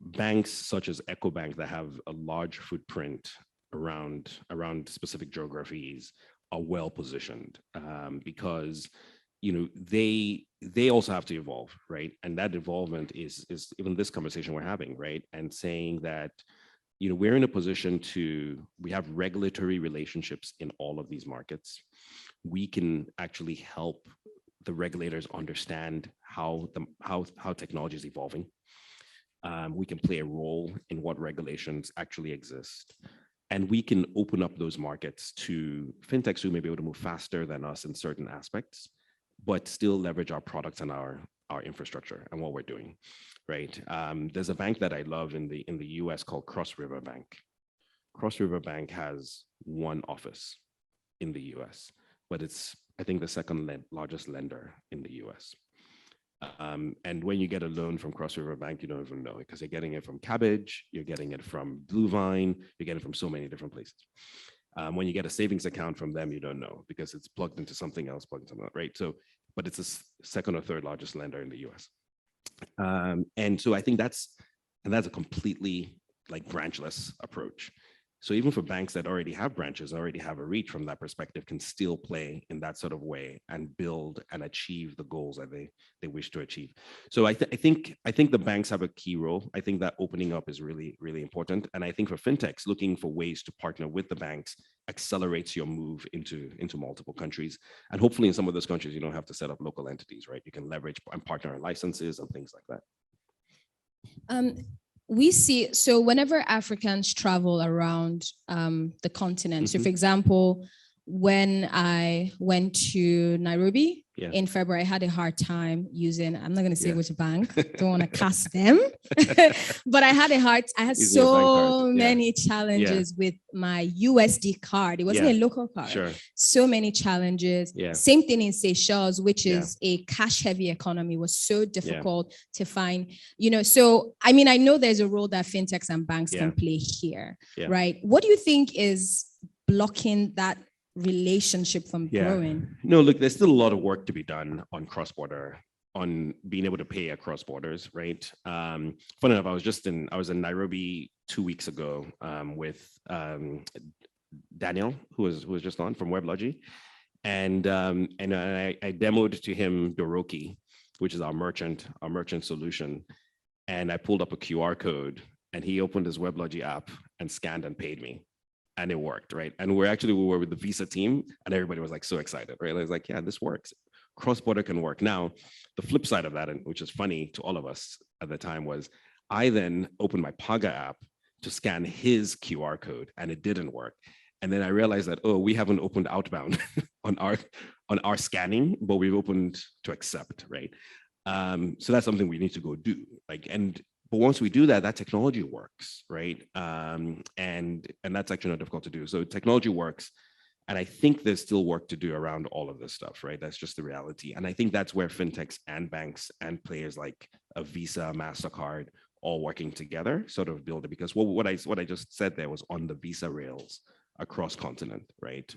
banks such as Ecobank that have a large footprint around specific geographies are well positioned because they also have to evolve, right? And that evolvement is even this conversation we're having, right? And saying that we're in a position we have regulatory relationships in all of these markets. We can actually help the regulators understand how technology is evolving. We can play a role in what regulations actually exist. And we can open up those markets to fintechs who may be able to move faster than us in certain aspects, but still leverage our products and our infrastructure and what we're doing. Right. There's a bank that I love in the US called Cross River Bank. Cross River Bank has one office in the US, but it's, I think, the second largest lender in the US. And when you get a loan from Cross River Bank, you don't even know it because you're getting it from Cabbage, you're getting it from Blue Vine, you're getting it from so many different places. When you get a savings account from them, you don't know because it's plugged into something else, right? So, but it's the second or third largest lender in the US. And so I think that's a completely like branchless approach. So even for banks that already have branches, already have a reach from that perspective, can still play in that sort of way and build and achieve the goals that they wish to achieve. So I think the banks have a key role. I think that opening up is really, really important. And I think for fintechs, looking for ways to partner with the banks accelerates your move into multiple countries. And hopefully in some of those countries, you don't have to set up local entities, right? You can leverage and partner on licenses and things like that. We see, so whenever Africans travel around the continent, so for example, when I went to Nairobi in February, I had a hard time using, I'm not going to say which bank, don't want to cast them, but I had so many challenges with my USD card. It wasn't a local card. So many challenges. Same thing in Seychelles, which is a cash heavy economy, was so difficult to find, so, I mean, I know there's a role that fintechs and banks can play here, right? What do you think is blocking that relationship from growing? No, look, there's still a lot of work to be done on cross-border, on being able to pay across borders, right? Funny enough, I was in Nairobi 2 weeks ago with Daniel, who was just on from Weblogy, and I demoed to him Doroki, which is our merchant solution, and I pulled up a QR code, and he opened his Weblogy app and scanned and paid me. And it worked, right? And we were with the Visa team, and everybody was like so excited, right? I was like, yeah, this works. Cross-border can work. Now, the flip side of that, and which is funny to all of us at the time, was I then opened my Paga app to scan his QR code, and it didn't work. And then I realized that, oh, we haven't opened outbound on our scanning, but we've opened to accept, right? So that's something we need to go do. But once we do that, that technology works, right? And that's actually not difficult to do. So technology works. And I think there's still work to do around all of this stuff, right? That's just the reality. And I think that's where fintechs and banks and players like a Visa, MasterCard, all working together, sort of build it. Because what I just said there was on the Visa rails across continent, right?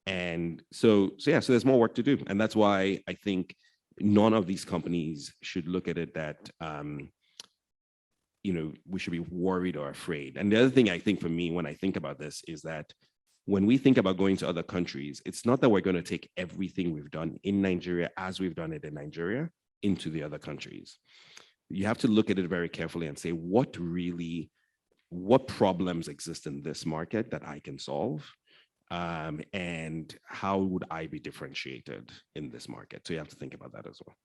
And so there's more work to do. And that's why I think none of these companies should look at it that, we should be worried or afraid. And the other thing I think for me, when I think about this, is that when we think about going to other countries, it's not that we're going to take everything we've done in Nigeria as we've done it in Nigeria into the other countries. You have to look at it very carefully and say, what problems exist in this market that I can solve? And how would I be differentiated in this market? So you have to think about that as well.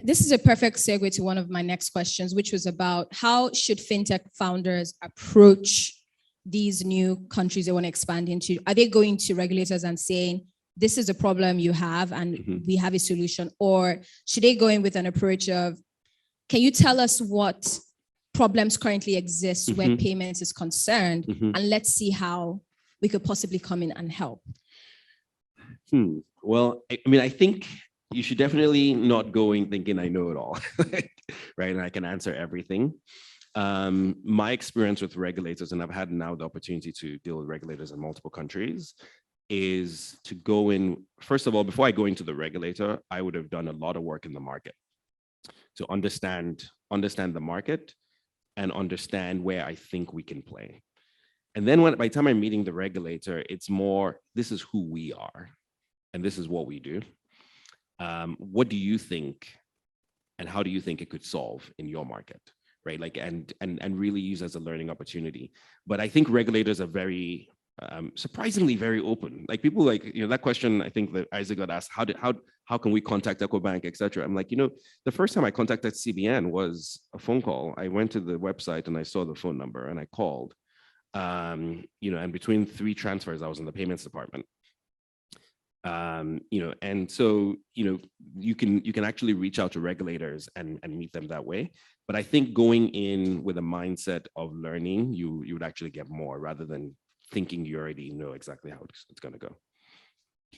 This is a perfect segue to one of my next questions, which was about how should fintech founders approach these new countries they want to expand into? Are they going to regulators and saying, this is a problem you have and we have a solution? Or should they go in with an approach of, can you tell us what problems currently exist where payments is concerned? And let's see how we could possibly come in and help. Well, I think you should definitely not go in thinking I know it all, right? And I can answer everything. My experience with regulators, and I've had now the opportunity to deal with regulators in multiple countries, is to go in, first of all, before I go into the regulator, I would have done a lot of work in the market to understand the market and understand where I think we can play. And then by the time I'm meeting the regulator, it's more, this is who we are, and this is what we do. What do you think, and how do you think it could solve in your market, right? And really use as a learning opportunity. But I think regulators are very, surprisingly very open. Like people that question, I think that Isaac got asked, how can we contact Ecobank, et cetera? I'm like, the first time I contacted CBN was a phone call. I went to the website and I saw the phone number and I called. And between 3 transfers, I was in the payments department. And so, you can actually reach out to regulators and meet them that way. But I think going in with a mindset of learning, you would actually get more rather than thinking you already know exactly how it's going to go.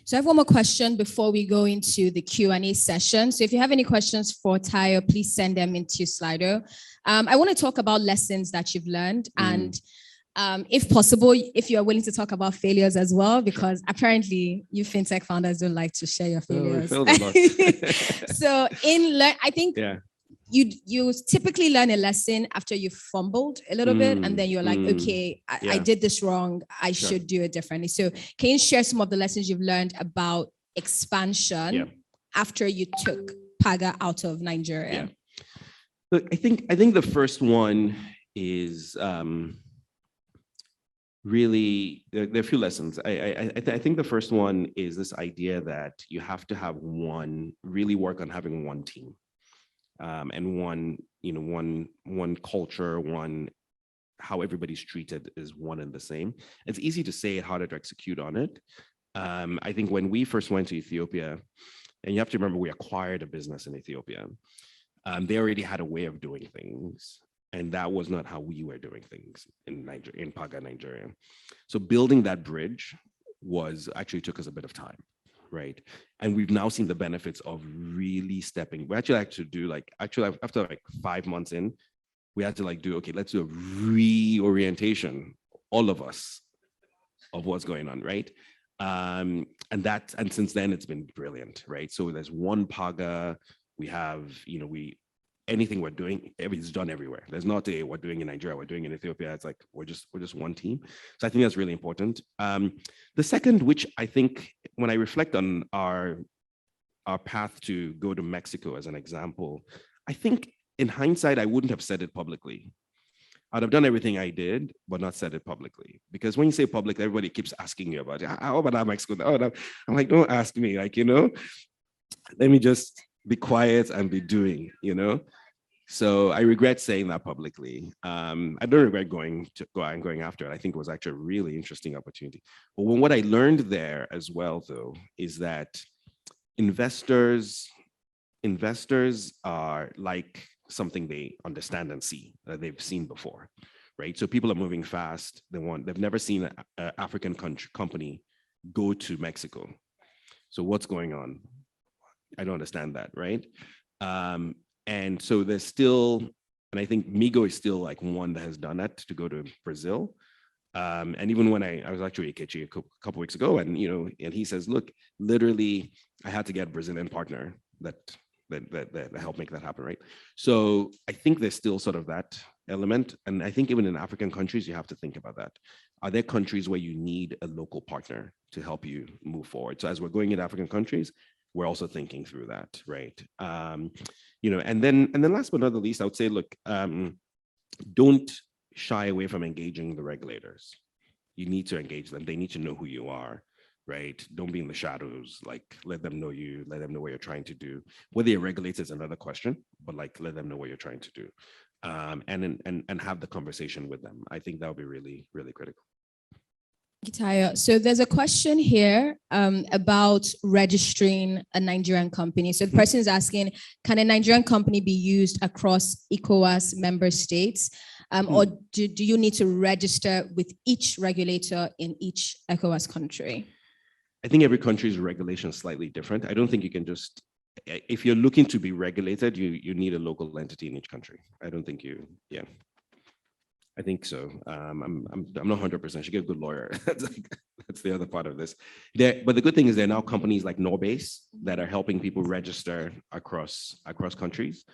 So I have one more question before we go into the Q&A session. So if you have any questions for Tayo, please send them into Slido. I want to talk about lessons that you've learned and if possible, if you are willing to talk about failures as well, because apparently you fintech founders don't like to share your failures. So I think you typically learn a lesson after you've fumbled a little bit, and then you're like, okay, I did this wrong. I should do it differently. So can you share some of the lessons you've learned about expansion after you took Paga out of Nigeria? Look, I think the first one is really, there are a few lessons. I think the first one is this idea that you have to have really work on having one team, and one culture, how everybody's treated is one and the same. It's easy to say it, harder to execute on it. I think when we first went to Ethiopia, and you have to remember we acquired a business in Ethiopia, they already had a way of doing things. And that was not how we were doing things in Nigeria, in Paga, Nigeria. So building that bridge actually took us a bit of time, right? And we've now seen the benefits of really stepping. We actually had to do after 5 months in, we had to okay, let's do a reorientation, all of us, of what's going on, right? And since then it's been brilliant, right? So there's one Paga. We have, anything we're doing, it's done everywhere. There's not we're doing in Nigeria, we're doing in Ethiopia. It's like we're just one team. So I think that's really important. The second, which I think when I reflect on our path to go to Mexico as an example, I think in hindsight I wouldn't have said it publicly. I'd have done everything I did, but not said it publicly. Because when you say public, everybody keeps asking you about it. How about Mexico? I'm like, don't ask me. Let me just be quiet and be doing, So I regret saying that publicly. I don't regret going after it. I think it was actually a really interesting opportunity. But what I learned there as well, though, is that investors are like something they understand and see, that they've seen before, right? So people are moving fast. They've never seen an African company go to Mexico. So what's going on? I don't understand that, right? And so there's still, and I think Migo is still like one that has done that, to go to Brazil. And even when I was actually at Kechi a couple weeks ago, and and he says, look, literally, I had to get a Brazilian partner that helped make that happen, right? So I think there's still sort of that element, and I think even in African countries, you have to think about that. Are there countries where you need a local partner to help you move forward? So as we're going into African countries, we're also thinking through that, right? And then last but not the least, I would say, look, don't shy away from engaging the regulators. You need to engage them. They need to know who you are, right? Don't be in the shadows. Like, let them know you, let them know what you're trying to do. Whether you're regulated is another question, but like, let them know what you're trying to do. And have the conversation with them. I think that would be really, really critical. Tayo, so there's a question here about registering a Nigerian company. So the person is asking, can a Nigerian company be used across ECOWAS member states? Or do you need to register with each regulator in each ECOWAS country? I think every country's regulation is slightly different. I don't think you can just, if you're looking to be regulated, you need a local entity in each country. I don't think I think so. I'm not 100%. She get a good lawyer. That's the other part of this. But the good thing is there are now companies like Norbase that are helping people register across countries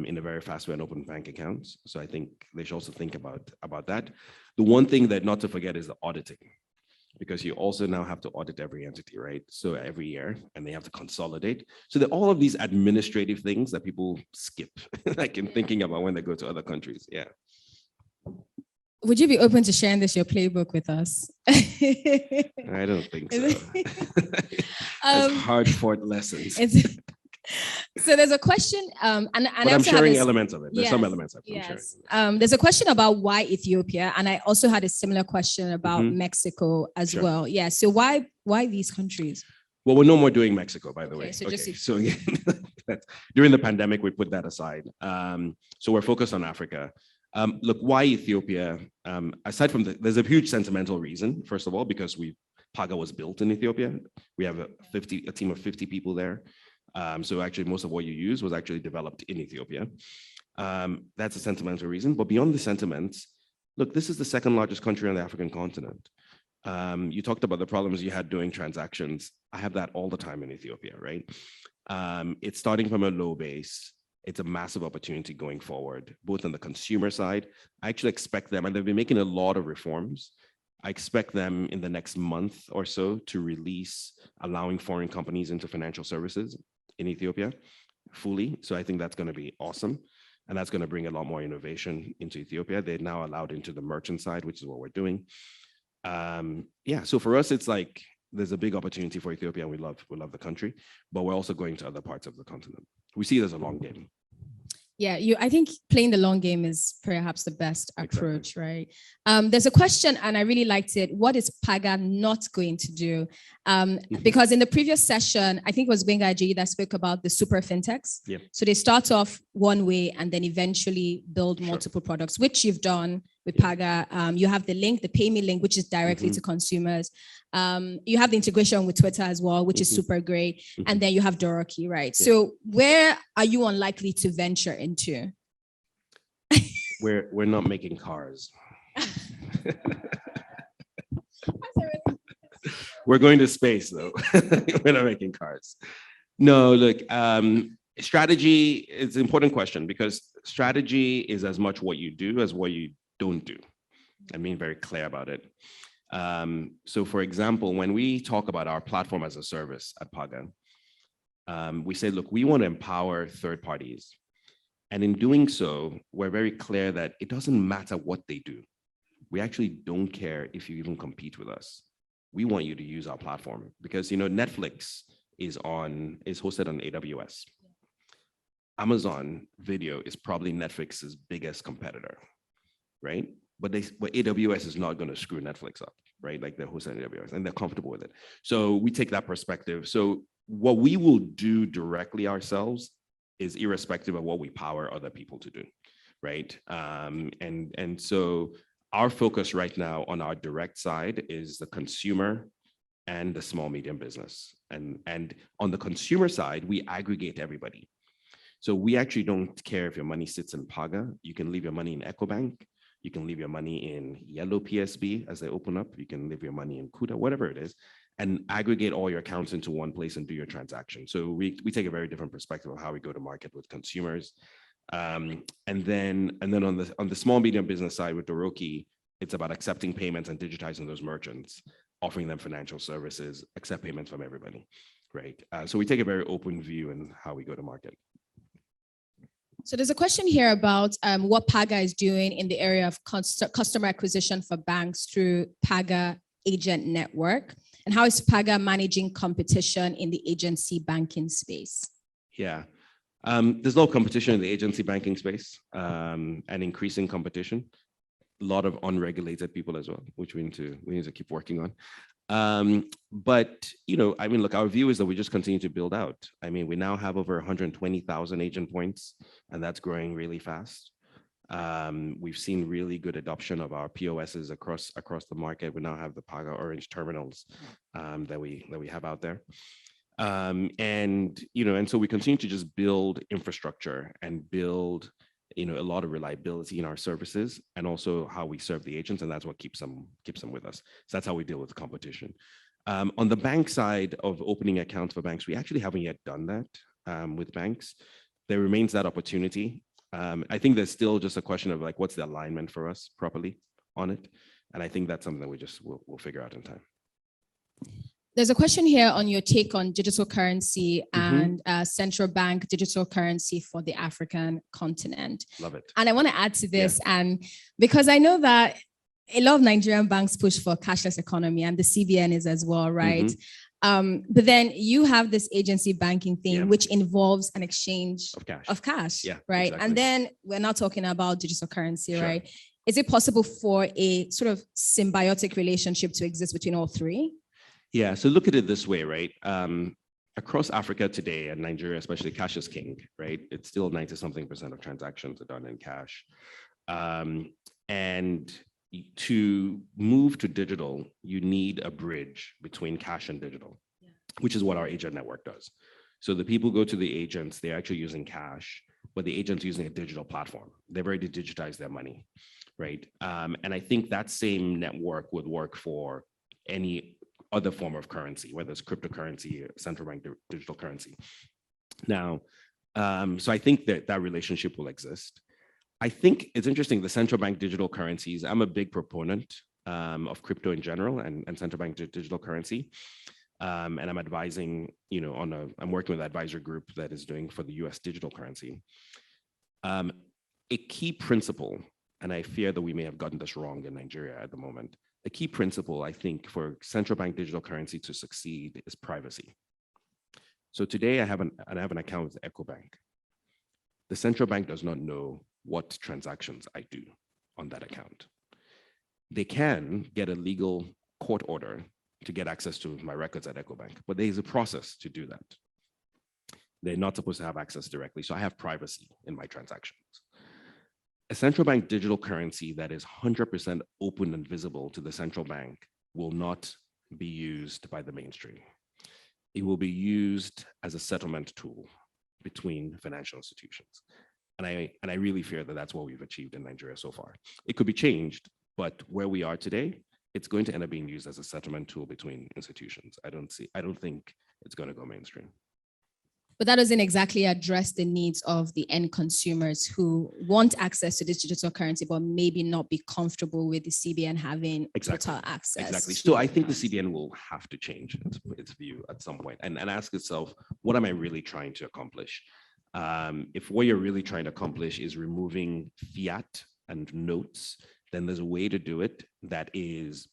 in a very fast way and open bank accounts. So I think they should also think about that. The one thing that not to forget is the auditing, because you also now have to audit every entity, right? So every year, and they have to consolidate. So there are all of these administrative things that people skip, like in thinking about when they go to other countries. Yeah. Would you be open to sharing your playbook with us? I don't think so. That's hard-fought lessons. So there's a question, and I'm sharing elements of it. There's some elements I'm sharing. There's a question about why Ethiopia, and I also had a similar question about Mexico as well. Yeah. So why these countries? Well, we're no more doing Mexico, by the way. So so again, during the pandemic, we put that aside. So we're focused on Africa. Look, why Ethiopia? Aside from there's a huge sentimental reason. First of all, because Paga was built in Ethiopia. We have a team of 50 people there. So actually, most of what you use was actually developed in Ethiopia. That's a sentimental reason. But beyond the sentiments, look, this is the second largest country on the African continent. You talked about the problems you had doing transactions. I have that all the time in Ethiopia, right? It's starting from a low base. It's a massive opportunity going forward, both on the consumer side. I actually expect them, and they've been making a lot of reforms. I expect them in the next month or so to release allowing foreign companies into financial services in Ethiopia fully. So I think that's going to be awesome. And that's going to bring a lot more innovation into Ethiopia. They're now allowed into the merchant side, which is what we're doing. So for us, it's like there's a big opportunity for Ethiopia, and we love the country, but we're also going to other parts of the continent. We see it as a long game. Yeah, I think playing the long game is perhaps the best approach, right? There's a question, and I really liked it. What is Paga not going to do? Because in the previous session, I think it was Gbenga Ajayi that spoke about the super fintechs. Yeah. So they start off one way and then eventually build multiple products, which you've done with Paga. You have the link, the pay me link, which is directly to consumers. You have the integration with Twitter as well, which is super great. And then you have Doroki, right? Yeah. So where are you unlikely to venture into? We're not making cars. We're going to space, though. We're not making cars. No, look, strategy is an important question, because strategy is as much what you do as what you don't do. I'm being very clear about it. So for example, when we talk about our platform as a service at Paga, we say, look, we want to empower third parties. And in doing so, we're very clear that it doesn't matter what they do. We actually don't care if you even compete with us. We want you to use our platform because, Netflix is hosted on AWS. Amazon Video is probably Netflix's biggest competitor, right? But AWS is not going to screw Netflix up, right? Like they're hosting AWS and they're comfortable with it. So we take that perspective. So what we will do directly ourselves is irrespective of what we power other people to do, right? And so our focus right now on our direct side is the consumer and the small medium business. And on the consumer side, we aggregate everybody. So we actually don't care if your money sits in Paga. You can leave your money in Ecobank. You can leave your money in Yellow PSB as they open up. You can leave your money in Kuda, whatever it is, and aggregate all your accounts into one place and do your transaction. So we take a very different perspective of how we go to market with consumers. And then on the small medium business side with Doroki, it's about accepting payments and digitizing those merchants, offering them financial services, accept payments from everybody, right? So we take a very open view in how we go to market. So there's a question here about what Paga is doing in the area of customer acquisition for banks through Paga Agent Network, and how is Paga managing competition in the agency banking space? Yeah, there's a lot of competition in the agency banking space and increasing competition. A lot of unregulated people as well, which we need to keep working on. But, I mean, look, our view is that we just continue to build out. I mean, we now have over 120,000 agent points, and that's growing really fast. We've seen really good adoption of our POSs across the market. We now have the Paga Orange terminals that we have out there. And so we continue to just build infrastructure and build a lot of reliability in our services and also how we serve the agents, and that's what keeps them with us. So that's how we deal with the competition. On the bank side of opening accounts for banks, we actually haven't yet done that with banks. There remains that opportunity. I think there's still just a question of like, what's the alignment for us properly on it? And I think that's something that we'll figure out in time. There's a question here on your take on digital currency and central bank digital currency for the African continent. Love it. And I want to add to this, and because I know that a lot of Nigerian banks push for cashless economy, and the CBN is as well, right? But then you have this agency banking thing, which involves an exchange of cash, right? Exactly. And then we're not talking about digital currency, right? Is it possible for a sort of symbiotic relationship to exist between all three? Yeah, so look at it this way, right? Across Africa today, and Nigeria especially, cash is king, right? It's still 90-something% of transactions are done in cash. And to move to digital, you need a bridge between cash and digital, which is what our agent network does. So the people go to the agents, they're actually using cash, but the agent's using a digital platform. They've already digitized their money, right? And I think that same network would work for any other form of currency, whether it's cryptocurrency, central bank digital currency. Now, so I think that relationship will exist. I think it's interesting, the central bank digital currencies, I'm a big proponent of crypto in general and central bank digital currency. And I'm advising, I'm working with an advisory group that is doing for the US digital currency. A key principle, and I fear that we may have gotten this wrong in Nigeria at the moment, a key principle, I think, for central bank digital currency to succeed is privacy. So today I have an account with Ecobank. The central bank does not know what transactions I do on that account. They can get a legal court order to get access to my records at Ecobank, but there is a process to do that. They're not supposed to have access directly, so I have privacy in my transactions. A central bank digital currency that is 100% open and visible to the central bank will not be used by the mainstream. It will be used as a settlement tool between financial institutions. And I really fear that that's what we've achieved in Nigeria so far. It could be changed, but where we are today, it's going to end up being used as a settlement tool between institutions. I don't think it's going to go mainstream. But that doesn't exactly address the needs of the end consumers who want access to this digital currency, but maybe not be comfortable with the CBN having total access. Exactly. So I think the CBN will have to change its view at some point and ask itself, what am I really trying to accomplish? If what you're really trying to accomplish is removing fiat and notes then there's a way to do it that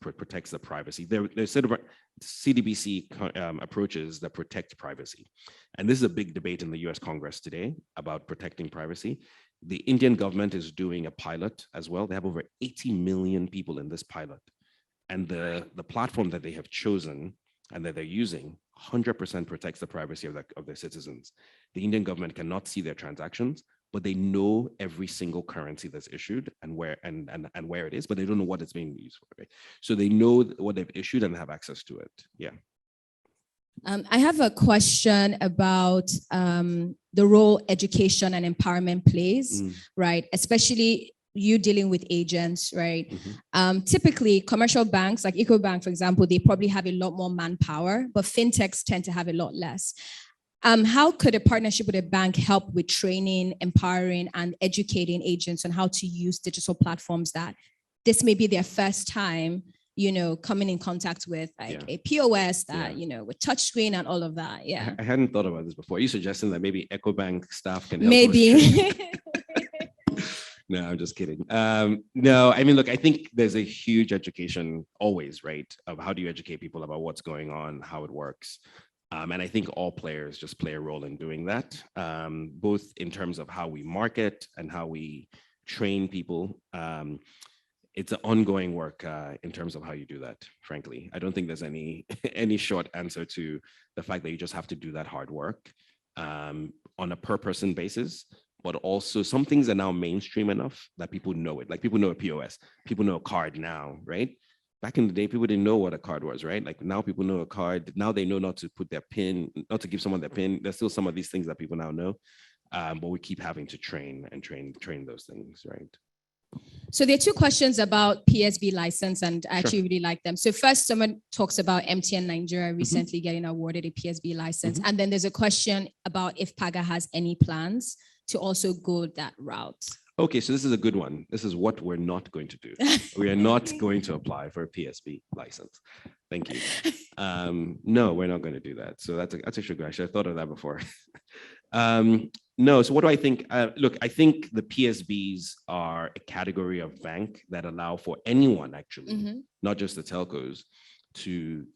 protects the privacy. There's sort of CDBC approaches that protect privacy. And this is a big debate in the US Congress today about protecting privacy. The Indian government is doing a pilot as well. They have over 80 million people in this pilot. And the platform that they have chosen and that they're using 100% protects the privacy of their citizens. The Indian government cannot see their transactions, but they know every single currency that's issued and where it is, but they don't know what it's being used for. Right? So they know what they've issued and have access to it. Yeah. I have a question about the role education and empowerment plays, right? Especially you dealing with agents, right? Typically, commercial banks like Ecobank, for example, they probably have a lot more manpower, but fintechs tend to have a lot less. How could a partnership with a bank help with training, empowering, and educating agents on how to use digital platforms that this may be their first time, coming in contact with a POS that, with touchscreen and all of that? Yeah. I hadn't thought about this before. Are you suggesting that maybe Ecobank staff can help? Maybe. No, I'm just kidding. No, I mean, look, I think there's a huge education always, right? Of how do you educate people about what's going on, how it works. And I think all players just play a role in doing that, both in terms of how we market and how we train people. It's an ongoing work in terms of how you do that, frankly. I don't think there's any short answer to the fact that you just have to do that hard work on a per person basis. But also some things are now mainstream enough that people know it. Like people know a POS, people know a card now, right? Back in the day, people didn't know what a card was, right? Like now people know a card. Now they know not to put their PIN, not to give someone their PIN. There's still some of these things that people now know, but we keep having to train those things, right? So there are two questions about PSB license, and I actually really like them. So first, someone talks about MTN Nigeria recently getting awarded a PSB license. And then there's a question about if Paga has any plans to also go that route. Okay, so this is a good one. This is what we're not going to do. We are not going to apply for a PSB license. Thank you. No, we're not going to do that. So that's actually good. I should have thought of that before. No, so what do I think? Look, I think the PSBs are a category of bank that allow for anyone actually, not just the telcos, to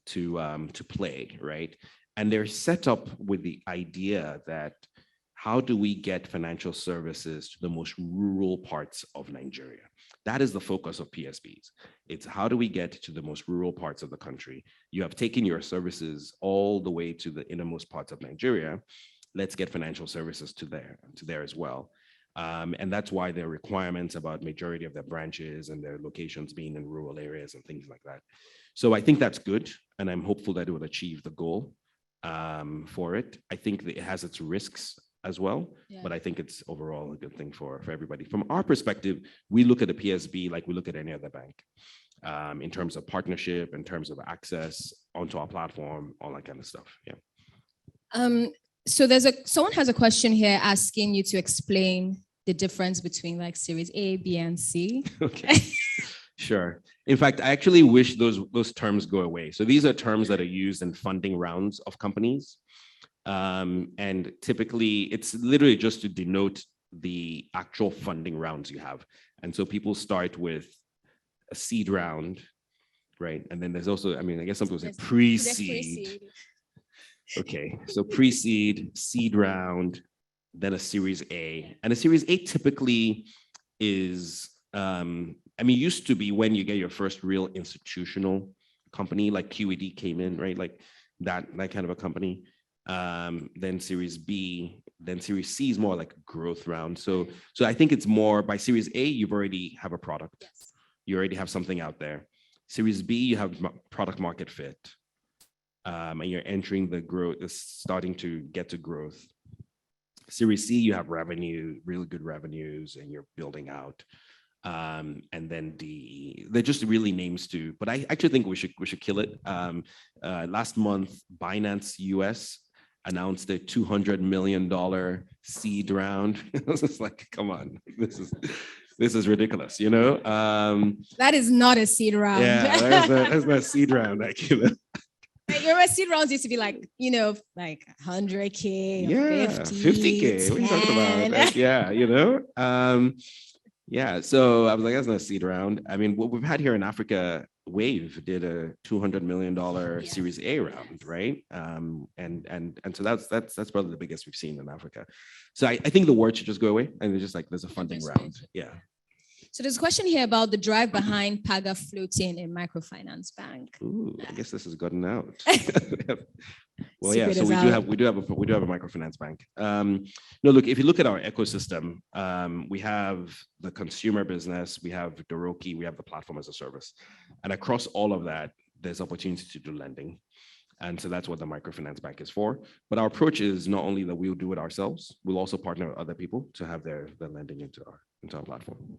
play, right? And they're set up with the idea that how do we get financial services to the most rural parts of Nigeria? That is the focus of PSBs. It's how do we get to the most rural parts of the country? You have taken your services all the way to the innermost parts of Nigeria. Let's get financial services to there as well. And that's why there are requirements about majority of their branches and their locations being in rural areas and things like that. So I think that's good. And I'm hopeful that it will achieve the goal for it. I think that it has its risks as well, but I think it's overall a good thing for everybody. From our perspective, we look at the PSB like we look at any other bank in terms of partnership, in terms of access onto our platform, all that kind of stuff. Yeah. So someone has a question here asking you to explain the difference between like Series A, B, and C. Okay. Sure. In fact, I actually wish those terms go away. So these are terms that are used in funding rounds of companies. And typically it's literally just to denote the actual funding rounds you have. And so people start with a seed round, right? And then there's also, I mean, I guess some people say pre-seed. Okay, so pre-seed, seed round, then a Series A. And a Series A typically is, used to be when you get your first real institutional company, like QED came in, right? Like that kind of a company. Then Series B, then Series C is more like a growth round. So I think it's more by Series A, you've already have a product. Yes. You already have something out there. Series B, you have product market fit. And you're entering the growth, starting to get to growth. Series C, you have revenue, really good revenues, and you're building out. And then D, they're just really names too. But I actually think we should kill it. Last month, Binance US announced a $200 million seed round. It's just like, come on, this is ridiculous, you know? That is not a seed round. Yeah, that's not a seed round, actually. Your seed rounds used to be like, like 100K, yeah, 50K. What are you talking about? Like, yeah, Yeah, so I was like, that's not a seed round. I mean, what we've had here in Africa, Wave did a $200 million Series A round, right? And so that's probably the biggest we've seen in Africa. So I think the word should just go away, and it's just like there's a funding round. Yeah. So there's a question here about the drive behind Paga floating in microfinance bank. Ooh, I guess this has gotten out. Well, Secret yeah, so is we out. do have a microfinance bank. No, look, if you look at our ecosystem, we have the consumer business, we have Doroki, we have the platform as a service. And across all of that, there's opportunity to do lending. And so that's what the microfinance bank is for. But our approach is not only that we'll do it ourselves, we'll also partner with other people to have their lending into our platform.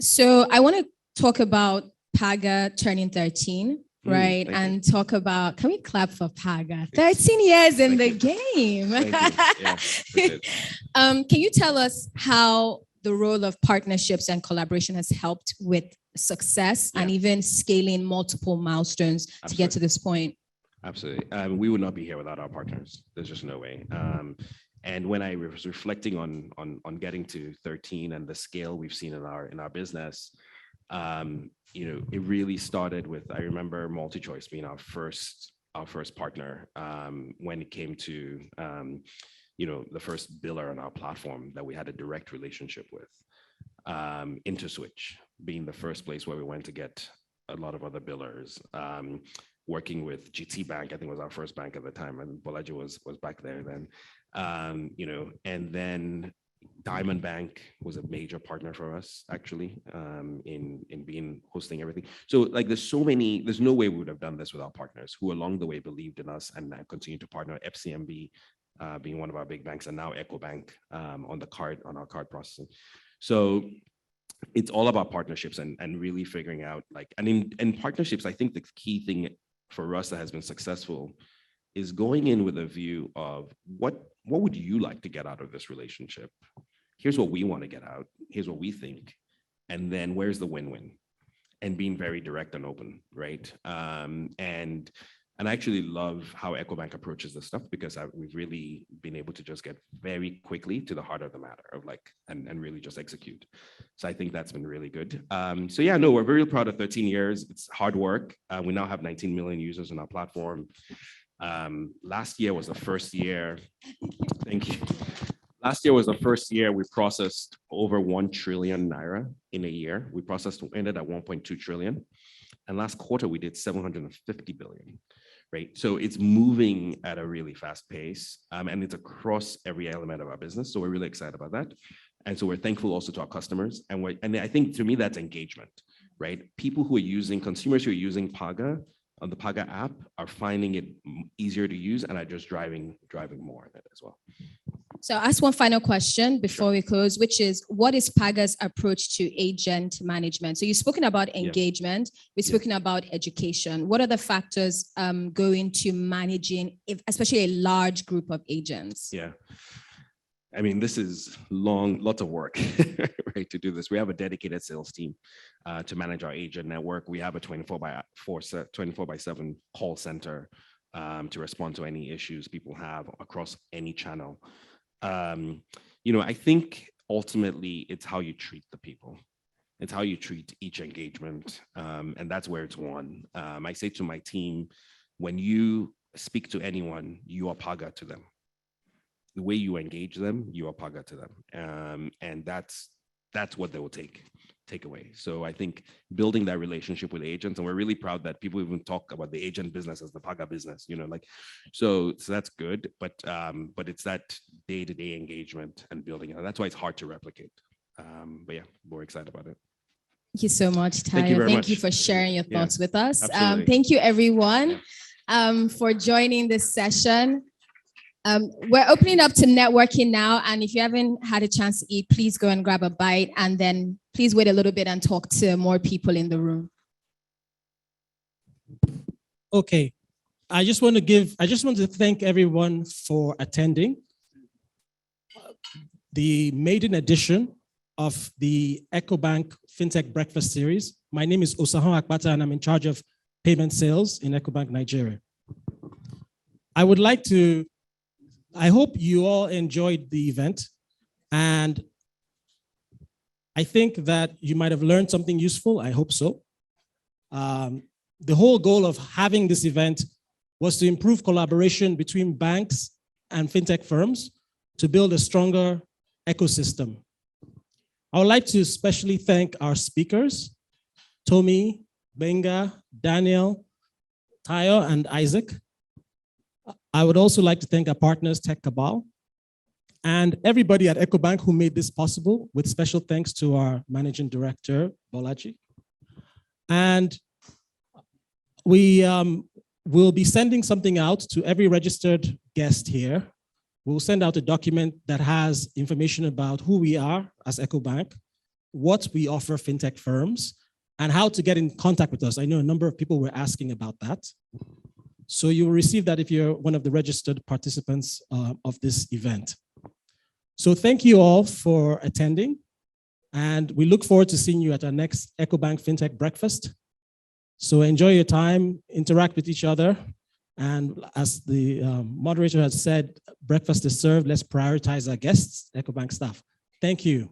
So I want to talk about Paga turning 13. Right. And talk about, can we clap for Paga? 13 years in the game. Yeah, can you tell us how the role of partnerships and collaboration has helped with success and even scaling multiple milestones to get to this point? Absolutely. We would not be here without our partners. There's just no way. And when I was reflecting on getting to 13 and the scale we've seen in our business, it really started with, I remember MultiChoice being our first partner when it came to, the first biller on our platform that we had a direct relationship with. InterSwitch being the first place where we went to get a lot of other billers. Working with GT Bank, I think was our first bank at the time, and Bolaji was back there then. And then Diamond Bank was a major partner for us, actually, in being hosting everything. So like there's no way we would have done this without partners who along the way believed in us and continue to partner. FCMB being one of our big banks, and now Ecobank on our card processing. So it's all about partnerships and really figuring out in partnerships, I think the key thing for us that has been successful is going in with a view of what would you like to get out of this relationship? Here's what we want to get out. Here's what we think. And then where's the win-win? And being very direct and open, right? And I actually love how Ecobank approaches this stuff because we've really been able to just get very quickly to the heart of the matter of and really just execute. So I think that's been really good. So yeah, no, we're very proud of 13 years. It's hard work. We now have 19 million users on our platform. Last year was the first year. Thank you. Last year was the first year we processed over 1 trillion naira in a year. We ended at 1.2 trillion. And last quarter, we did 750 billion, right? So it's moving at a really fast pace, and it's across every element of our business. So we're really excited about that. And so we're thankful also to our customers. And I think to me, that's engagement, right? Consumers who are using Paga on the Paga app are finding it easier to use and are just driving more of it as well. So I'll ask one final question before we close, which is, what is Paga's approach to agent management? So you've spoken about engagement, we've spoken about education. What are the factors go into managing, especially a large group of agents? Yeah. I mean, this is lots of work, right, to do this. We have a dedicated sales team to manage our agent network. We have a 24/7 call center to respond to any issues people have across any channel. I think ultimately it's how you treat the people. It's how you treat each engagement. And that's where it's won. I say to my team, when you speak to anyone, you are Paga to them. The way you engage them, you are Paga to them. And that's what they will take away. So I think building that relationship with agents, and we're really proud that people even talk about the agent business as the Paga business, so that's good, but it's that day-to-day engagement and building it. That's why it's hard to replicate. But yeah, we're excited about it. Thank you so much, Tayo. Thank you for sharing your thoughts with us. Thank you, everyone, for joining this session. We're opening up to networking now, and if you haven't had a chance to eat, please go and grab a bite, and then please wait a little bit and talk to more people in the room. Okay, I just want to thank everyone for attending the maiden edition of the Ecobank Fintech Breakfast Series. My name is Osahon Akpata, and I'm in charge of payment sales in Ecobank Nigeria. I hope you all enjoyed the event, and I think that you might have learned something useful. I hope so. The whole goal of having this event was to improve collaboration between banks and fintech firms to build a stronger ecosystem. I would like to especially thank our speakers, Tomi, Gbenga, Daniel, Tayo, and Isaac. I would also like to thank our partners, TechCabal, and everybody at Ecobank who made this possible, with special thanks to our Managing Director, Bolaji. And we will be sending something out to every registered guest here. We'll send out a document that has information about who we are as Ecobank, what we offer fintech firms, and how to get in contact with us. I know a number of people were asking about that. So you will receive that if you're one of the registered participants of this event. So thank you all for attending. And we look forward to seeing you at our next Ecobank Fintech Breakfast. So enjoy your time, interact with each other. And as the moderator has said, breakfast is served. Let's prioritize our guests, Ecobank staff. Thank you.